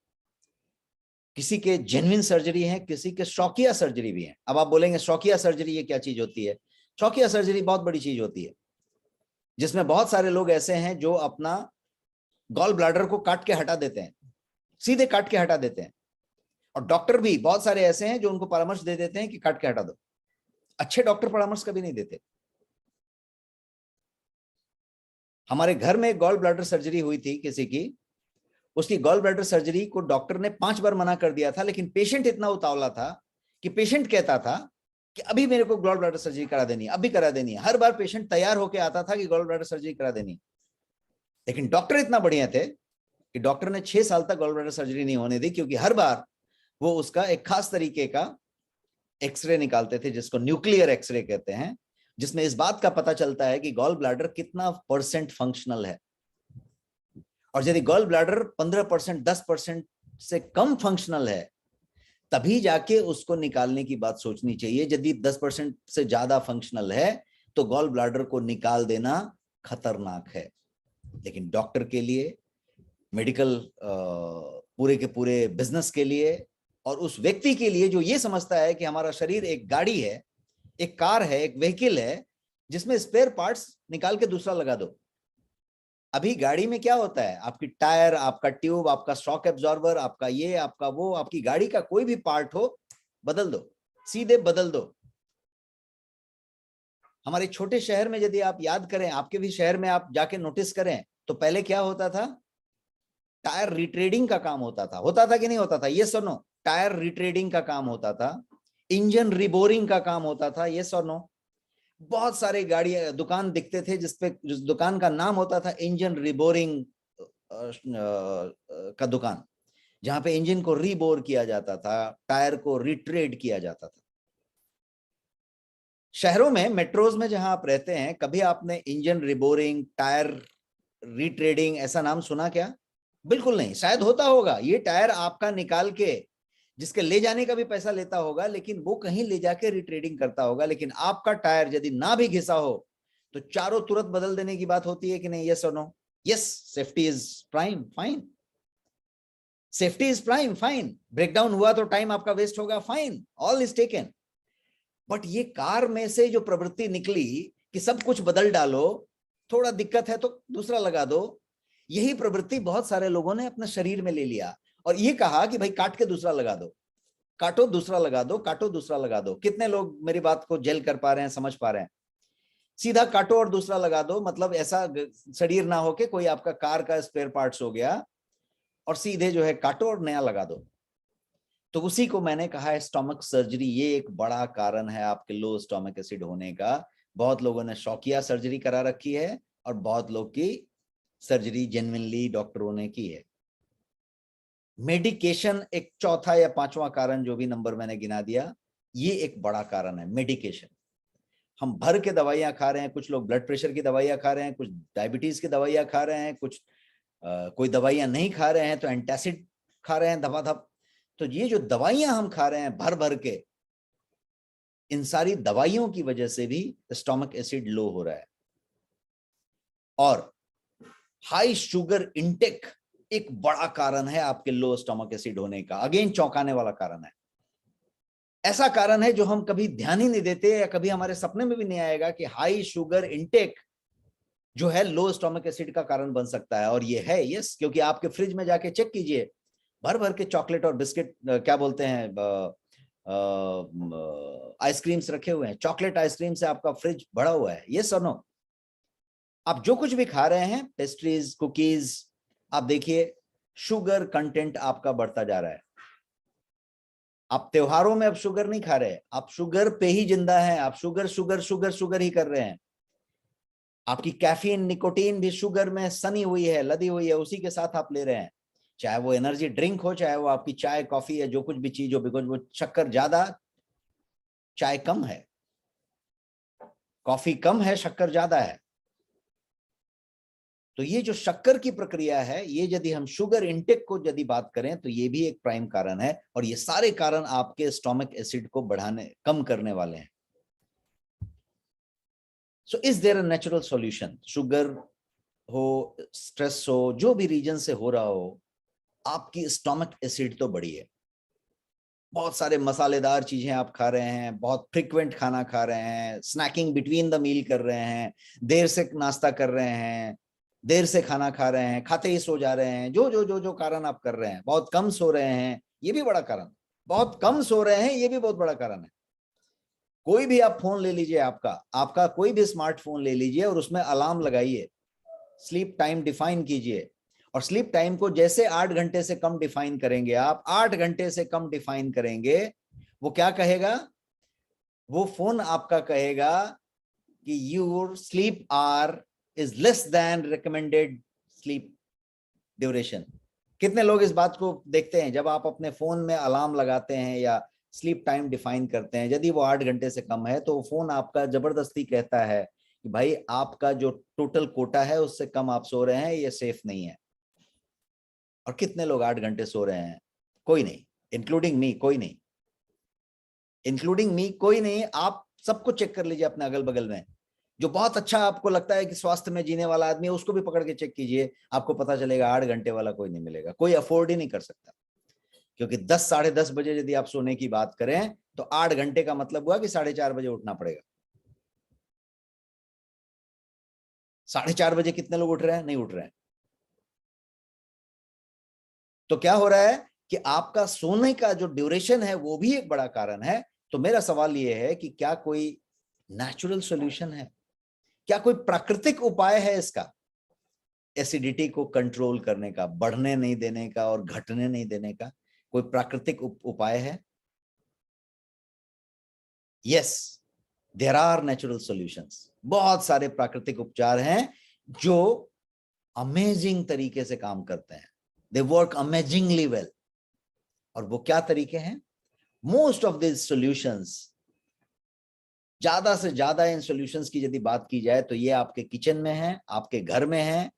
किसी के जेन्युइन सर्जरी है, किसी के शौकिया सर्जरी भी है। अब आप बोलेंगे शौकिया सर्जरी ये क्या चीज होती है? शौकिया सर्जरी बहुत बड़ी चीज होती है, जिसमें बहुत सारे लोग ऐसे हैं जो अपना गॉल ब्लैडर को काट के हटा देते हैं, सीधे काट के हटा देते हैं, और डॉक्टर भी बहुत सारे ऐसे हैं जो उनको परामर्श दे देते हैं कि काट के हटा दो। अच्छे डॉक्टर परामर्श कभी नहीं देते। हमारे घर में एक गॉल ब्लैडर सर्जरी हुई थी किसी की, उसकी गॉल ब्लैडर सर्जरी को डॉक्टर ने 5 बार मना कर दिया था, लेकिन पेशेंट इतना उतावला था कि पेशेंट कहता था कि अभी मेरे को गॉल ब्लैडर सर्जरी करा देनी है, अभी करा देनी है। हर बार पेशेंट तैयार होकर आता था कि गॉल ब्लैडर सर्जरी करा देनी, लेकिन डॉक्टर इतना बढ़िया थे कि डॉक्टर ने 6 साल तक गॉल ब्लैडर सर्जरी नहीं होने दी, क्योंकि हर बार वो उसका एक खास तरीके का एक्सरे निकालते थे, जिसको न्यूक्लियर एक्सरे कहते हैं, जिसमें इस बात का पता चलता है कि गॉल ब्लैडर कितना % फंक्शनल है। और यदि गॉल ब्लैडर 15%, 10% से कम फंक्शनल है, तभी जाके उसको निकालने की बात सोचनी चाहिए। यदि 10% से ज्यादा फंक्शनल है तो गॉल ब्लैडर को निकाल देना खतरनाक है। लेकिन डॉक्टर के लिए, मेडिकल पूरे के पूरे बिजनेस के लिए, और उस व्यक्ति के लिए जो ये समझता है कि हमारा शरीर एक गाड़ी है, एक कार है, एक व्हीकल है, जिसमें स्पेयर पार्ट्स निकाल के दूसरा लगा दो। अभी गाड़ी में क्या होता है, आपकी टायर, आपका ट्यूब, आपका शॉक एब्जॉर्बर, आपका ये, आपका वो, आपकी गाड़ी का कोई भी पार्ट हो बदल दो, सीधे बदल दो। हमारे छोटे शहर में यदि आप याद करें, आपके भी शहर में आप जाके नोटिस करें, तो पहले क्या होता था? टायर रिट्रेडिंग का काम होता था कि नहीं होता था? ये सुनो, टायर रिट्रेडिंग का काम होता था, इंजन रिबोरिंग का काम होता था, ये सुनो। बहुत सारे गाड़ियां, दुकान दिखते थे जिस दुकान का नाम होता था इंजन रिबोरिंग का दुकान, जहां पे इंजन को रीबोर किया जाता था, टायर को रिट्रेड किया जाता था। शहरों में, मेट्रोज में जहां आप रहते हैं, कभी आपने इंजन रिबोरिंग, टायर रिट्रेडिंग ऐसा नाम सुना क्या? बिल्कुल नहीं। शायद होता होगा, ये टायर आपका निकाल के जिसके ले जाने का भी पैसा लेता होगा, लेकिन वो कहीं ले जाके रिट्रेडिंग करता होगा। लेकिन आपका टायर यदि ना भी घिसा हो तो चारों तुरंत बदल देने की बात होती है कि नहीं? यस और no? Yes, safety is prime, fine. Safety is prime, fine. Breakdown हुआ तो टाइम आपका वेस्ट होगा, fine, all is taken. But ये कार में से जो प्रवृत्ति निकली कि सब कुछ बदल डालो, थोड़ा दिक्कत है तो दूसरा लगा दो, यही प्रवृत्ति बहुत सारे लोगों ने अपने शरीर में ले लिया, और ये कहा कि भाई काट के दूसरा लगा दो, काटो दूसरा लगा दो, काटो दूसरा लगा दो। कितने लोग मेरी बात को जेल कर पा रहे हैं, समझ पा रहे हैं? सीधा काटो और दूसरा लगा दो, मतलब ऐसा शरीर ना हो कि कोई आपका कार का स्पेयर पार्ट्स हो गया, और सीधे जो है काटो और नया लगा दो। तो उसी को मैंने कहा है स्टोमक सर्जरी, ये एक बड़ा कारण है आपके लो स्टोमक एसिड होने का। बहुत लोगों ने शौकिया सर्जरी करा रखी है, और बहुत लोग की सर्जरी जेन्युइनली डॉक्टरों ने की है। मेडिकेशन एक चौथा या पांचवा कारण, जो भी नंबर मैंने गिना दिया, ये एक बड़ा कारण है, मेडिकेशन। हम भर के दवाइयां खा रहे हैं, कुछ लोग ब्लड प्रेशर की दवाइयां खा रहे हैं, कुछ डायबिटीज की दवाइयां खा रहे हैं, कुछ कोई दवाइयां नहीं खा रहे हैं तो एंटासिड खा रहे हैं धपाधप। तो ये जो दवाइयां हम खा रहे हैं भर भर के, इन सारी दवाइयों की वजह से भी स्टोमक एसिड लो हो रहा है। और हाई शुगर इंटेक एक बड़ा कारण है आपके लो स्टोमक एसिड होने का। अगेन चौंकाने वाला कारण है, ऐसा कारण है जो हम कभी ध्यान ही नहीं देते, या कभी हमारे सपने में भी नहीं आएगा कि हाई शुगर इंटेक जो है लो स्टोमक एसिड का कारण बन सकता है। और ये है, यस, क्योंकि आपके फ्रिज में जाके चेक कीजिए, भर भर के चॉकलेट और बिस्किट, क्या बोलते हैं, आइसक्रीम्स रखे हुए हैं, चॉकलेट आइसक्रीम से आपका फ्रिज भरा हुआ है, ये सुनो। आप जो कुछ भी खा रहे हैं, पेस्ट्रीज, कुकीज, आप देखिए शुगर कंटेंट आपका बढ़ता जा रहा है। आप त्योहारों में अब शुगर नहीं खा रहे, आप शुगर पे ही जिंदा हैं, आप शुगर शुगर शुगर शुगर ही कर रहे हैं। आपकी कैफीन, निकोटीन भी शुगर में सनी हुई है, लदी हुई है, उसी के साथ आप ले रहे हैं। चाहे वो एनर्जी ड्रिंक हो, चाहे वो आपकी चाय कॉफी है, जो कुछ भी चीज हो, बिकॉज वो शक्कर ज्यादा, चाय कम है, कॉफी कम है, शक्कर ज्यादा है। तो ये जो शक्कर की प्रक्रिया है, ये यदि हम शुगर इनटेक को यदि बात करें तो ये भी एक प्राइम कारण है, और ये सारे कारण आपके स्टोमक एसिड को बढ़ाने, कम करने वाले हैं। So is there a natural solution? Sugar हो, स्ट्रेस हो, जो भी रीजन से हो रहा हो, आपकी स्टोमक एसिड तो बढ़ी है। बहुत सारे मसालेदार चीजें आप खा रहे हैं, बहुत फ्रिक्वेंट खाना खा रहे हैं, स्नैकिंग बिटवीन द मील कर रहे हैं, देर से नाश्ता कर रहे हैं, देर से खाना खा रहे हैं, खाते ही सो जा रहे हैं, जो जो जो जो कारण आप कर रहे हैं, बहुत कम सो रहे हैं, ये भी बड़ा कारण, बहुत कम सो रहे हैं, ये भी बहुत बड़ा कारण है। कोई भी आप फोन ले लीजिए, आपका आपका कोई भी स्मार्टफोन ले लीजिए और उसमें अलार्म लगाइए, स्लीप टाइम डिफाइन कीजिए, और स्लीप टाइम को जैसे 8 घंटे से कम डिफाइन करेंगे, आप 8 घंटे से कम डिफाइन करेंगे, वो क्या कहेगा? वो फोन आपका कहेगा कि your sleep hour is less than recommended sleep duration. कितने लोग इस बात को देखते हैं? जब आप अपने फोन में अलार्म लगाते हैं या स्लीप टाइम डिफाइन करते हैं, यदि वो 8 घंटे से कम है, तो फोन आपका जबरदस्ती कहता है कि भाई आपका जो टोटल कोटा है उससे कम आप सो रहे हैं, ये सेफ नहीं है। और कितने लोग 8 घंटे सो रहे हैं? कोई नहीं, इंक्लूडिंग मी, कोई नहीं, इंक्लूडिंग मी, कोई नहीं। आप सबको चेक कर लीजिए अपने अगल बगल में, जो बहुत अच्छा आपको लगता है कि स्वास्थ्य में जीने वाला आदमी है, उसको भी पकड़ के चेक कीजिए, आपको पता चलेगा 8 घंटे वाला कोई नहीं मिलेगा, कोई अफोर्ड ही नहीं कर सकता। क्योंकि 10 साढ़े 10 बजे यदि आप सोने की बात करें तो 8 घंटे का मतलब हुआ कि 4:30 बजे उठना पड़ेगा। 4:30 बजे कितने लोग उठ रहे हैं? नहीं उठ रहे हैं। तो क्या हो रहा है कि आपका सोने का जो ड्यूरेशन है वो भी एक बड़ा कारण है। तो मेरा सवाल ये है कि क्या कोई नेचुरल सॉल्यूशन है, क्या कोई प्राकृतिक उपाय है इसका, एसिडिटी को कंट्रोल करने का, बढ़ने नहीं देने का और घटने नहीं देने का? कोई प्राकृतिक उपाय है? Yes, there are natural solutions. बहुत सारे प्राकृतिक उपचार हैं जो अमेजिंग तरीके से काम करते हैं, दे वर्क अमेजिंगली वेल। और वो क्या तरीके हैं? मोस्ट ऑफ दिस सॉल्यूशंस, ज्यादा से ज्यादा इन सॉल्यूशंस की यदि बात की जाए तो ये आपके किचन में है, आपके घर में है,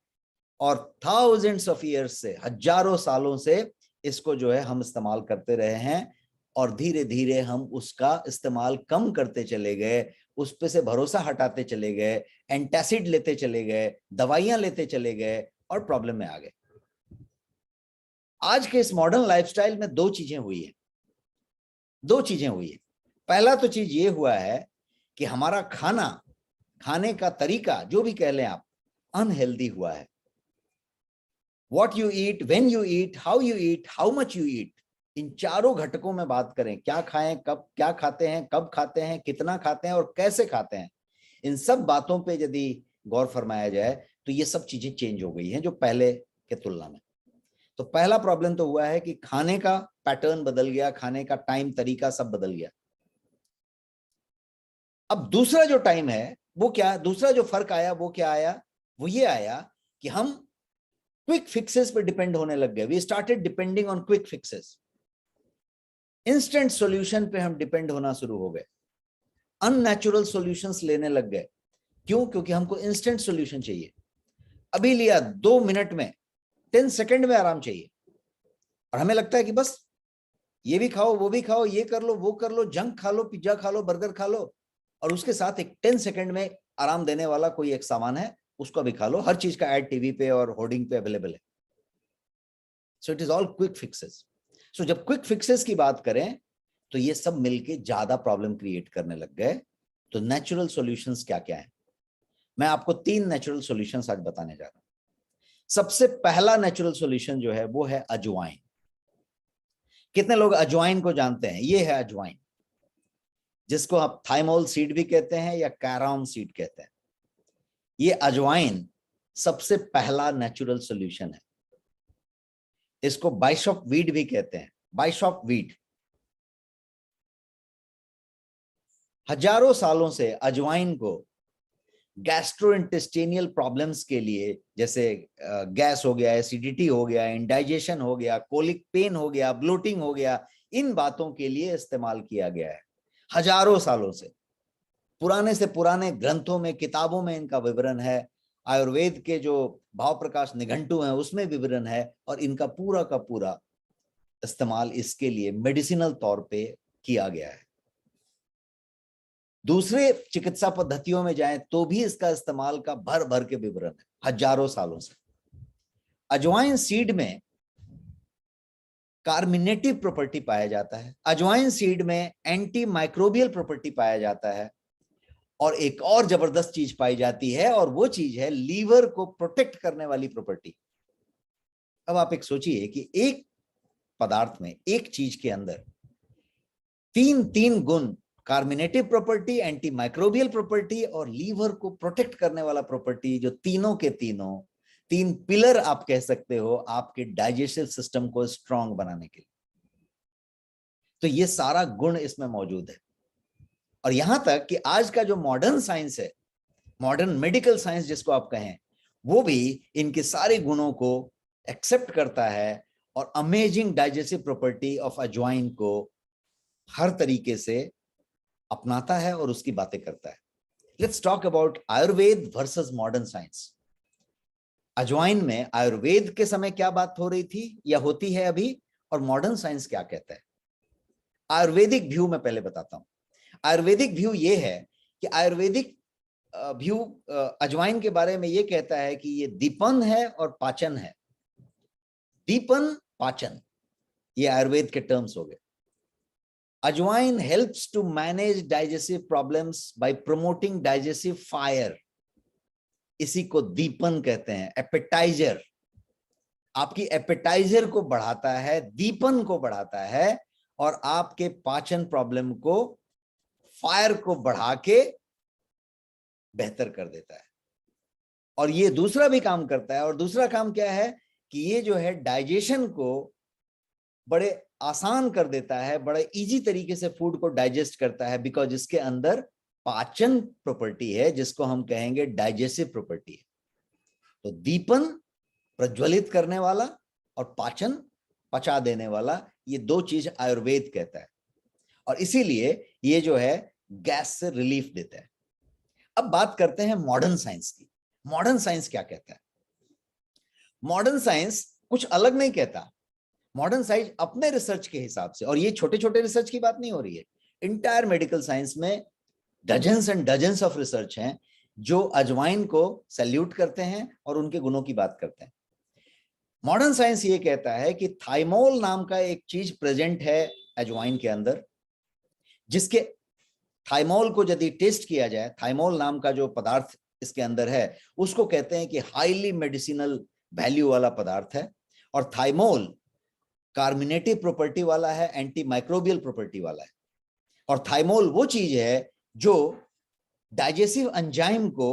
और थाउजेंड्स ऑफ ईयर्स से, हजारों सालों से इसको जो है हम इस्तेमाल करते रहे हैं, और धीरे धीरे हम उसका इस्तेमाल कम करते चले गए, उस पे से भरोसा हटाते चले गए, एंटासिड लेते चले गए, दवाइयां लेते चले गए, और प्रॉब्लम में आ गए। आज के इस मॉडर्न लाइफस्टाइल में दो चीजें हुई है, दो चीजें हुई है। पहला तो चीज ये हुआ है कि हमारा खाना, खाने का तरीका, जो भी कह लें आप, अनहेल्दी हुआ है। What you eat, when you eat, how you eat, how much you eat, इन चारों घटकों में बात करें, क्या खाएं, कब क्या खाते हैं, कब खाते हैं, कितना खाते हैं और कैसे खाते हैं, इन सब बातों पे यदि गौर फरमाया जाए तो ये सब चीजें चेंज हो गई हैं जो पहले के तुलना में। तो पहला प्रॉब्लम तो हुआ है कि खाने का पैटर्न बदल गया, खाने का टाइम, तरीका सब बदल गया। अब दूसरा जो टाइम है वो क्या, दूसरा जो फर्क आया वो क्या आया? वो ये आया कि हम क्विक फिक्सेस पे डिपेंड होने लग गए। We started depending on quick fixes, instant solution पे हम डिपेंड होना शुरू हो गए, अननेचुरल सॉल्यूशंस लेने लग गए। क्यों? क्योंकि हमको इंस्टेंट सॉल्यूशन चाहिए, अभी लिया, 2 मिनट में, 10 सेकंड में आराम चाहिए। और हमें लगता है कि बस ये भी खाओ, वो भी खाओ, ये कर लो, वो कर लो, जंक खा लो, पिज्जा खा लो, बर्गर खा लो, और उसके साथ एक 10 सेकंड में आराम देने वाला कोई एक सामान है, उसको भी खा लो। हर चीज का ऐड टीवी पे और होर्डिंग पे अवेलेबल है। So it is all quick fixes. So जब क्विक फिक्सेस की बात करें तो ये सब मिलके ज्यादा प्रॉब्लम क्रिएट करने लग गए। तो नेचुरल सॉल्यूशंस क्या क्या है? मैं आपको 3 नेचुरल सॉल्यूशंस आज बताने जा रहा हूं। सबसे पहला नेचुरल सॉल्यूशन जो है वो है अजवाइन। कितने लोग अजवाइन को जानते हैं? ये है अजवाइन, जिसको आप थाइमोल सीड भी कहते हैं या कैरम सीड कहते हैं। ये अजवाइन सबसे पहला नेचुरल सॉल्यूशन है। इसको बाइशॉप वीड भी कहते हैं, बाइशॉप वीड। हजारों सालों से अजवाइन को गैस्ट्रोइंटेस्टिनियल प्रॉब्लम्स के लिए, जैसे गैस हो गया, एसिडिटी हो गया, इंडाइजेशन हो गया, कोलिक पेन हो गया, ब्लोटिंग हो गया, इन बातों के लिए इस्तेमाल किया गया है हजारों सालों से। पुराने से पुराने ग्रंथों में, किताबों में इनका विवरण है। आयुर्वेद के जो भाव प्रकाश निघंटु हैं उसमें विवरण है, और इनका पूरा का पूरा इस्तेमाल इसके लिए मेडिसिनल तौर पे किया गया है। दूसरे चिकित्सा पद्धतियों में जाएं तो भी इसका इस्तेमाल का भर भर के विवरण है हजारों सालों से। अजवाइन सीड में कार्मिनेटिव प्रॉपर्टी पाया जाता है, अजवाइन सीड में एंटी माइक्रोबियल प्रॉपर्टी पाया जाता है, और एक और जबरदस्त चीज पाई जाती है, और वो चीज है लीवर को प्रोटेक्ट करने वाली प्रॉपर्टी। अब आप एक सोचिए कि एक पदार्थ में, एक चीज के अंदर तीन गुण, carminative property, anti microbial property और लीवर को प्रोटेक्ट करने वाला प्रॉपर्टी, जो तीनों के तीनों तीन पिलर आप कह सकते हो आपके डाइजेस्टिव सिस्टम को स्ट्रांग बनाने के लिए। तो ये सारा गुण इसमें मौजूद है। और यहां तक कि आज का जो मॉडर्न साइंस है, मॉडर्न मेडिकल साइंस जिसको आप कहें, वो भी इनके सारे गुणों को एक्सेप्ट करता है और अमेजिंग डाइजेस्टिव प्रॉपर्टी ऑफ अजवाइन को हर तरीके से अपनाता है और उसकी बातें करता है। Let's talk about Ayurveda versus modern science. अजवाइन में आयुर्वेद के समय क्या बात हो रही थी या होती है अभी, और मॉडर्न साइंस क्या कहता है। आयुर्वेदिक व्यू में पहले बताता हूं। आयुर्वेदिक व्यू ये है कि आयुर्वेदिक व्यू अजवाइन के बारे में ये कहता है कि ये दीपन है और पाचन है। दीपन, पाचन, ये आयुर्वेद के टर्म्स हो गए। Ajwain helps to manage digestive problems by promoting digestive fire. इसी को दीपन कहते हैं, एपेटाइजर। आपकी एपेटाइजर को बढ़ाता है, दीपन को बढ़ाता है, और आपके पाचन प्रॉब्लम को, फायर को बढ़ा के बेहतर कर देता है। और ये दूसरा भी काम करता है, और दूसरा काम क्या है कि ये जो है डाइजेशन को बड़े आसान कर देता है, बड़े इजी तरीके से फूड को डाइजेस्ट करता है, बिकॉज इसके अंदर पाचन प्रॉपर्टी है, जिसको हम कहेंगे डाइजेस्टिव प्रॉपर्टी है। तो दीपन प्रज्वलित करने वाला और पाचन पचा देने वाला, ये दो चीज आयुर्वेद कहता है, और इसीलिए ये जो है गैस से रिलीफ देता है। अब बात करते हैं मॉडर्न साइंस की। मॉडर्न साइंस क्या कहता है? मॉडर्न साइंस कुछ अलग नहीं कहता। मॉडर्न साइंस अपने रिसर्च के हिसाब से, और ये छोटे छोटे रिसर्च की बात नहीं हो रही है, इंटायर मेडिकल साइंस में dozens and dozens of research हैं जो अजवाइन को सैल्यूट करते हैं और उनके गुणों की बात करते हैं। मॉडर्न साइंस ये कहता है कि थाइमोल नाम का एक चीज प्रेजेंट है अजवाइन के अंदर, जिसके थाइमोल को यदि टेस्ट किया जाए, थाइमोल नाम का जो पदार्थ इसके अंदर है, उसको कहते हैं कि हाईली मेडिसिनल वैल्यू वाला पदार्थ है। और थाइमोल कार्मिनेटिव प्रॉपर्टी वाला है, एंटी माइक्रोबियल प्रॉपर्टी वाला है। और थाइमोल वो चीज है जो डाइजेस्टिव एंजाइम को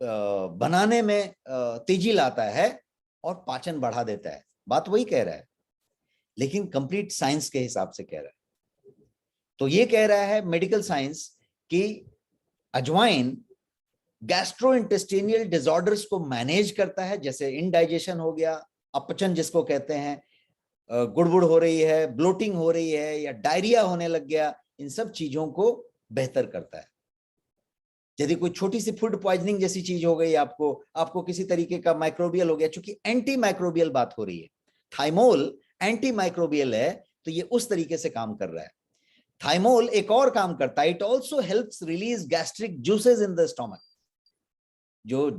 बनाने में तेजी लाता है और पाचन बढ़ा देता है। बात वही कह रहा है, लेकिन कंप्लीट साइंस के हिसाब से कह रहा है। तो ये कह रहा है मेडिकल साइंस कि अजवाइन गैस्ट्रोइंटेस्टिनियल डिसऑर्डर्स को मैनेज करता है, जैसे इनडाइजेशन हो गया, अपचन जिसको कहते हैं, गुड़गुड़ हो रही है, ब्लोटिंग हो रही है, या डायरिया होने लग गया, इन सब चीजों को बेहतर करता है। यदि कोई छोटी सी फूड पॉइजनिंग जैसी चीज हो गई, आपको किसी तरीके का माइक्रोबियल हो गया, चूंकि एंटी माइक्रोबियल बात हो रही है, थाइमोल एंटी माइक्रोबियल है, तो ये उस तरीके से काम कर रहा है। थाइमोल एक और काम करता है, it also helps release gastric juices in the stomach. जो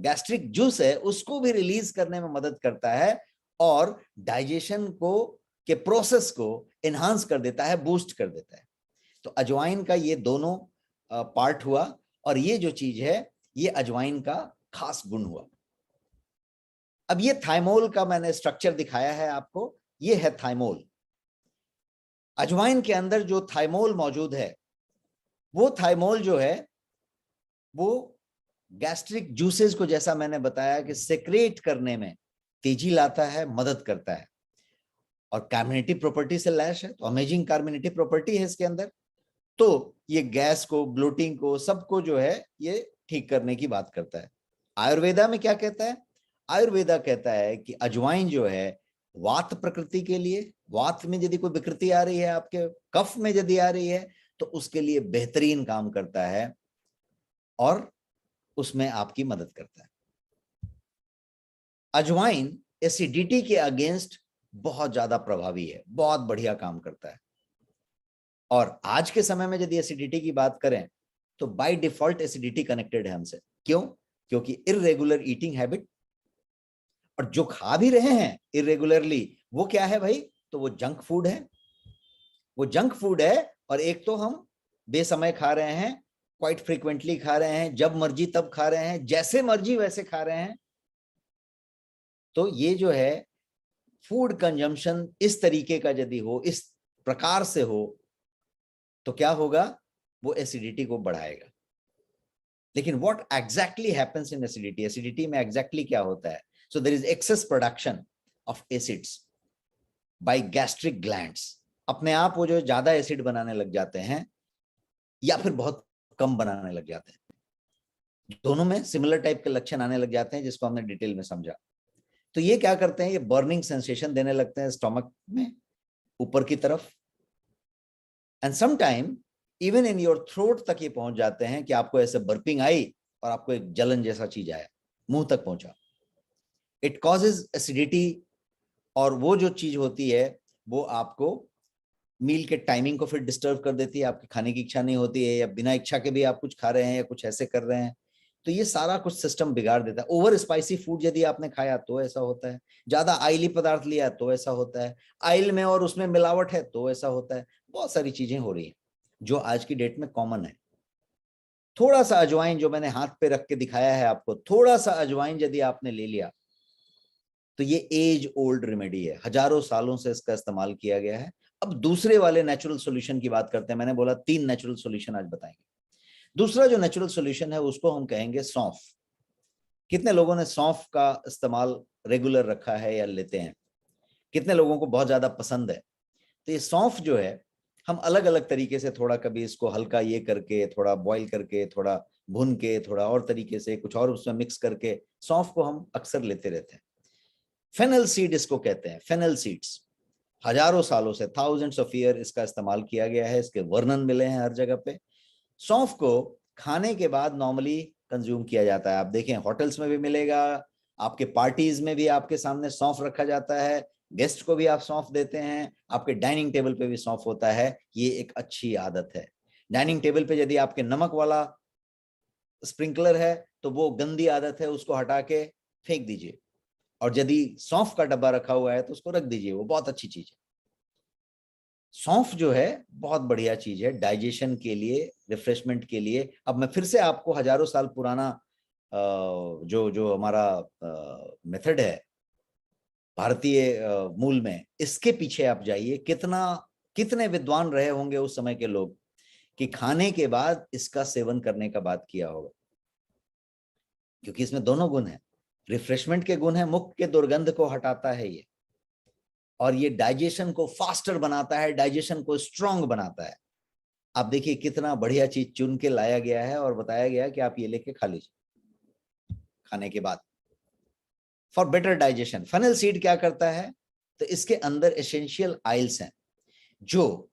गैस्ट्रिक जूस है उसको भी रिलीज करने में मदद करता है, और डाइजेशन को के प्रोसेस को एनहांस कर देता है, बूस्ट कर देता है। तो अजवाइन का ये दोनों पार्ट हुआ, और ये जो चीज है ये अजवाइन का खास गुण हुआ। अब ये थाइमोल का मैंने स्ट्रक्चर दिखाया है आपको, ये है थाइमोल। अजवाइन के अंदर जो थाइमोल मौजूद है, वो थाइमोल जो है वो गैस्ट्रिक जूसेस को, जैसा मैंने बताया, कि सेक्रेट करने में तेजी लाता है, मदद करता है। और कार्मिनेटिव प्रॉपर्टी से लैस है, तो अमेजिंग कार्मिनेटिव प्रॉपर्टी है इसके अंदर। तो ये गैस को, ब्लोटिंग को, सबको जो है ये ठीक करने की बात करता है। आयुर्वेदा में क्या कहता है? आयुर्वेदा कहता है कि अजवाइन जो है वात प्रकृति के लिए, वात में यदि कोई विकृति आ रही है, आपके कफ में यदि आ रही है, तो उसके लिए बेहतरीन काम करता है और उसमें आपकी मदद करता है। अजवाइन एसिडिटी के अगेंस्ट बहुत ज्यादा प्रभावी है, बहुत बढ़िया काम करता है। और आज के समय में यदि एसिडिटी की बात करें तो बाय डिफॉल्ट एसिडिटी कनेक्टेड है हमसे। क्यों? क्योंकि इर्रेगुलर ईटिंग हैबिट, और जो खा भी रहे हैं इर्रेगुलरली वो क्या है भाई? तो वो जंक फूड है। वो जंक फूड है, और एक तो हम बेसमय खा रहे हैं, क्वाइट फ्रीक्वेंटली खा रहे हैं, जब मर्जी तब खा रहे हैं, जैसे मर्जी वैसे खा रहे हैं। तो ये जो है फूड कंजम्पशन इस तरीके का यदि हो, इस प्रकार से हो, तो क्या होगा? वो एसिडिटी को बढ़ाएगा। लेकिन what exactly happens in acidity? Acidity में एग्जैक्टली क्या होता है? So there is excess production of acids by gastric glands. अपने आप वो जो ज्यादा एसिड बनाने लग जाते हैं, या फिर बहुत कम बनाने लग जाते हैं। दोनों में सिमिलर टाइप के लक्षण आने लग जाते हैं, जिसको हमने डिटेल में समझा। तो ये क्या करते हैं? ये बर्निंग सेंसेशन देने लगते हैं स्टमक में, ऊपर की तरफ, and some time even in your throat तक ये पहुंच जाते हैं कि आपको ऐसे बर्पिंग आई और आपको एक जलन जैसा चीज आया, मुंह तक पहुंचा। इट कॉजेज एसिडिटी, और वो जो चीज होती है वो आपको मील के टाइमिंग को फिर डिस्टर्ब कर देती है, आपकी खाने की इच्छा नहीं होती है, या बिना इच्छा के भी आप कुछ खा रहे हैं या कुछ ऐसे कर रहे हैं, तो ये सारा कुछ सिस्टम बिगाड़ देता है। ओवर स्पाइसी फूड यदि आपने खाया तो ऐसा होता है, ज्यादा आयली पदार्थ लिया तो ऐसा होता है, आयल में और उसमें मिलावट है तो ऐसा होता है। बहुत सारी चीजें हो रही हैं जो आज की डेट में कॉमन है। थोड़ा सा अजवाइन जो मैंने हाथ पे रख के दिखाया है आपको, थोड़ा सा अजवाइन यदि आपने ले लिया, तो ये एज ओल्ड रेमेडी है, हजारों सालों से इसका इस्तेमाल किया गया है। अब दूसरे वाले नेचुरल सॉल्यूशन की बात करते हैं। मैंने बोला 3 नेचुरल सॉल्यूशन आज बताएंगे। दूसरा जो नेचुरल सॉल्यूशन है उसको हम कहेंगे सौंफ। कितने लोगों ने सौंफ का इस्तेमाल रेगुलर रखा है या लेते हैं? कितने लोगों को बहुत ज्यादा पसंद है? तो ये सौंफ जो है, हम अलग अलग तरीके से, थोड़ा कभी इसको हल्का ये करके, थोड़ा बॉईल करके, थोड़ा भून के, थोड़ा और तरीके से, कुछ और उसमें मिक्स करके, सौंफ को हम अक्सर लेते रहते हैं। फेनल सीड इसको कहते हैं, फेनल सीड्स। हजारों सालों से, थाउजेंड्स ऑफ ईयर इसका इस्तेमाल किया गया है, इसके वर्णन मिले हैं हर जगह पे। सौंफ को खाने के बाद नॉर्मली कंज्यूम किया जाता है। आप देखें होटल्स में भी मिलेगा, आपके पार्टीज में भी आपके सामने सौंफ रखा जाता है, गेस्ट को भी आप सौंफ देते हैं, आपके डाइनिंग टेबल पे भी सौंफ होता है। ये एक अच्छी आदत है। डाइनिंग टेबल पे यदि आपके नमक वाला स्प्रिंकलर है तो वो गंदी आदत है, उसको हटा के फेंक दीजिए, और यदि सौंफ का डब्बा रखा हुआ है तो उसको रख दीजिए, वो बहुत अच्छी चीज है। सौंफ जो है बहुत बढ़िया चीज है डाइजेशन के लिए, रिफ्रेशमेंट के लिए। अब मैं फिर से आपको हजारों साल पुराना जो जो हमारा मेथड है भारतीय मूल में, इसके पीछे आप जाइए। कितने विद्वान रहे होंगे उस समय के लोग कि खाने के बाद इसका सेवन करने का बात किया होगा, क्योंकि इसमें दोनों गुण हैं। रिफ्रेशमेंट के गुण है, मुख के दुर्गंध को हटाता है ये, और ये डाइजेशन को फास्टर बनाता है, डाइजेशन को स्ट्रांग बनाता है। आप देखिए कितना बढ़िया चीज चुन के लाया गया है और बताया गया है कि आप ये लेके खा लीजिए खाने के बाद, for better digestion. Fennel seed क्या करता है? तो इसके अंदर एसेंशियल आयल्स हैं जो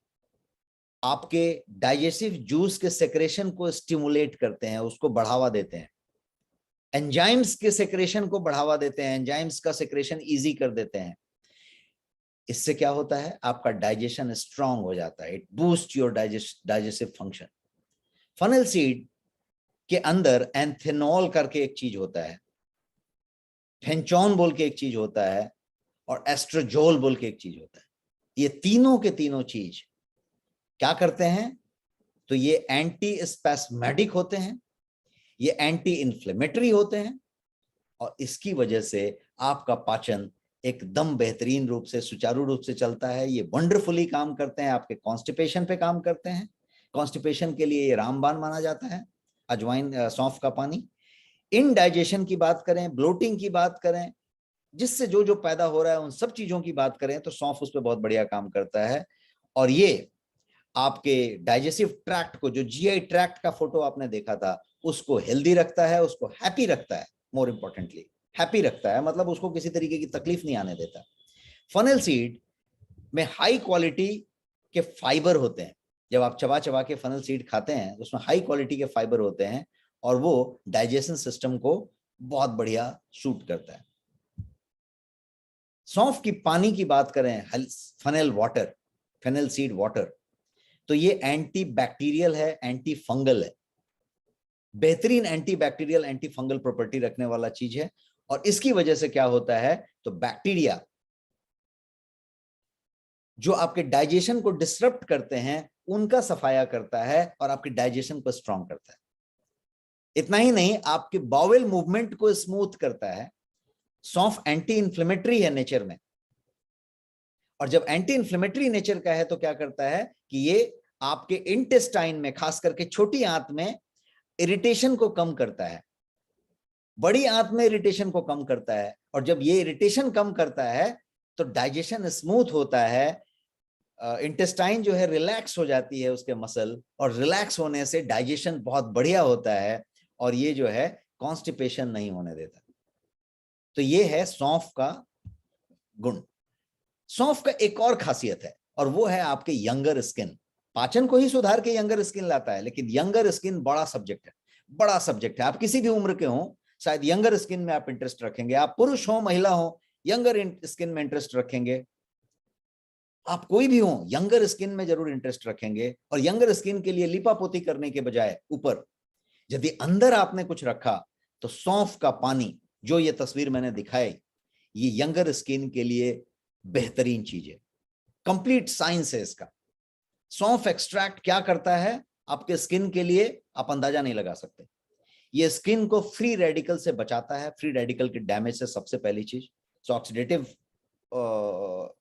आपके डाइजेस्टिव जूस के सेक्रेशन को स्टिमुलेट करते हैं, उसको बढ़ावा देते हैं। एंजाइम्स के सेक्रेशन को बढ़ावा देते हैं, एंजाइम्स का सेक्रेशन इजी कर देते हैं। इससे क्या होता है? आपका डाइजेशन स्ट्रांग हो जाता है, it boost your digestive function. Funnel seed के अंदर एंथेनॉल करके एक चीज होता है, फेंचौन बोल के एक चीज होता है, और एस्ट्रोजोल बोल के एक चीज होता है। ये तीनों के तीनों चीज क्या करते हैं? तो ये एंटी स्पैस्मेटिक होते हैं, ये एंटी इंफ्लेमेटरी होते हैं, और इसकी वजह से आपका पाचन एकदम बेहतरीन रूप से, सुचारू रूप से चलता है। ये वंडरफुली काम करते हैं, आपके कॉन्स्टिपेशन पे काम करते हैं। कॉन्स्टिपेशन के लिए ये रामबाण माना जाता है अजवाइन, सौंफ का पानी। इनडाइजेशन की बात करें, ब्लोटिंग की बात करें, जिससे जो जो पैदा हो रहा है उन सब चीजों की बात करें तो सौंफ उस पर बहुत बढ़िया काम करता है। और ये आपके डाइजेस्टिव ट्रैक्ट को, जो जीआई ट्रैक्ट का फोटो आपने देखा था, उसको हेल्दी रखता है, उसको हैप्पी रखता है। मोर इंपॉर्टेंटली हैप्पी रखता है, मतलब उसको किसी तरीके की तकलीफ नहीं आने देता। फनेल सीड में हाई क्वालिटी के फाइबर होते हैं। जब आप चबा चबा के फनेल सीड खाते हैं उसमें हाई क्वालिटी के फाइबर होते हैं और वो डाइजेशन सिस्टम को बहुत बढ़िया सूट करता है। सौंफ की पानी की बात करें, funnel water, funnel seed water, तो ये एंटी बैक्टीरियल है, एंटी फंगल है, बेहतरीन anti bacterial, anti fungal property रखने वाला चीज है। और इसकी वजह से क्या होता है, तो बैक्टीरिया जो आपके डाइजेशन को डिसरप्ट करते हैं उनका सफाया करता है और आपके डाइजेशन को स्ट्रांग करता है। इतना ही नहीं, आपके बाउल मूवमेंट को स्मूथ करता है। सौंफ एंटी इंफ्लेमेटरी है नेचर में, और जब एंटी इंफ्लेमेटरी नेचर का है तो क्या करता है कि ये आपके इंटेस्टाइन में, खास करके छोटी आंत में इरिटेशन को कम करता है, बड़ी आंत में इरिटेशन को कम करता है। और जब ये इरिटेशन कम करता है तो डाइजेशन स्मूथ होता है, इंटेस्टाइन जो है रिलैक्स हो जाती है उसके मसल, और रिलैक्स होने से डाइजेशन बहुत बढ़िया होता है और ये जो है कॉन्स्टिपेशन नहीं होने देता। तो ये है सौंफ का गुण। सौंफ का एक और खासियत है और वो है आपके यंगर स्किन। पाचन को ही सुधार के यंगर स्किन लाता है, लेकिन यंगर स्किन बड़ा सब्जेक्ट है, बड़ा सब्जेक्ट है। आप किसी भी उम्र के हो, शायद यंगर स्किन में आप इंटरेस्ट रखेंगे। आप पुरुष हो, महिला हो, यंगर स्किन में इंटरेस्ट रखेंगे। आप कोई भी हो, यंगर स्किन में जरूर इंटरेस्ट रखेंगे। और यंगर स्किन के लिए लिपापोती करने के बजाय ऊपर यदि अंदर आपने कुछ रखा तो सौंफ का पानी, जो ये तस्वीर मैंने दिखाई, ये यंगर स्किन के लिए बेहतरीन चीज है। कंप्लीट साइंस है इसका। सौंफ एक्सट्रैक्ट क्या करता है आपके स्किन के लिए, आप अंदाजा नहीं लगा सकते। ये स्किन को फ्री रेडिकल से बचाता है, फ्री रेडिकल के डैमेज से, सबसे पहली चीज। ऑक्सीडेटिव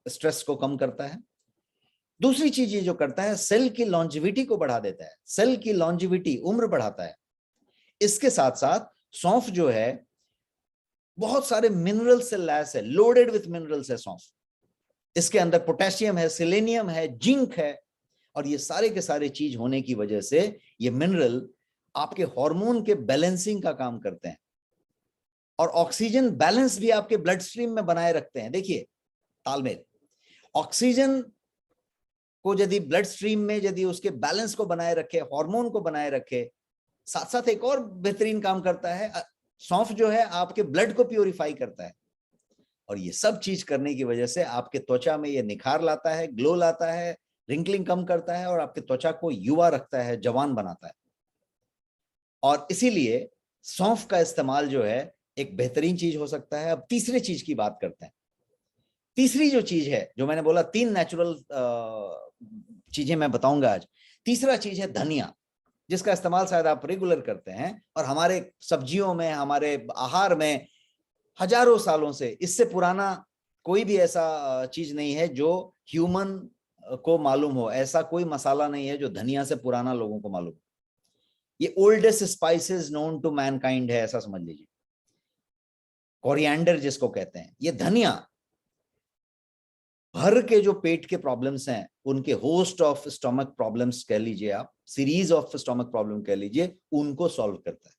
स्ट्रेस को कम करता है। दूसरी चीज ये जो करता है, सेल की लॉन्जिविटी को बढ़ा देता है। सेल की लॉन्जिविटी, उम्र बढ़ाता है। इसके साथ साथ सौंफ जो है बहुत सारे मिनरल से लैस है, लोडेड विथ मिनरल्स है सौंफ। इसके अंदर पोटेशियम है, सेलेनियम है, जिंक है, और ये सारे के सारे चीज होने की वजह से ये मिनरल आपके हार्मोन के बैलेंसिंग का काम करते हैं और ऑक्सीजन बैलेंस भी आपके ब्लड स्ट्रीम में बनाए रखते हैं। देखिए तालमेल, ऑक्सीजन को यदि ब्लड स्ट्रीम में यदि उसके बैलेंस को बनाए रखे, हार्मोन को बनाए रखे, साथ साथ एक और बेहतरीन काम करता है, सौंफ जो है आपके ब्लड को प्यूरिफाई करता है। और ये सब चीज करने की वजह से आपके त्वचा में ये निखार लाता है, ग्लो लाता है, रिंकलिंग कम करता है और आपके त्वचा को युवा रखता है, जवान बनाता है। और इसीलिए सौंफ का इस्तेमाल जो है एक बेहतरीन चीज हो सकता है। अब तीसरी चीज की बात करते हैं। तीसरी जो चीज है, जो मैंने बोला 3 नेचुरल चीजें मैं बताऊंगा आज। तीसरा चीज है धनिया, जिसका इस्तेमाल शायद आप रेगुलर करते हैं और हमारे सब्जियों में, हमारे आहार में हजारों सालों से, इससे पुराना कोई भी ऐसा चीज नहीं है जो ह्यूमन को मालूम हो। ऐसा कोई मसाला नहीं है जो धनिया से पुराना लोगों को मालूम। ये oldest spices known to mankind है, ऐसा समझ लीजिए। कोरिएंडर जिसको कहते हैं, ये धनिया भर के जो पेट के प्रॉब्लम्स हैं, उनके होस्ट ऑफ स्टमक प्रॉब्लम्स कह लीजिए आप, सीरीज ऑफ स्टमक प्रॉब्लम कह लीजिए, उनको सॉल्व करता है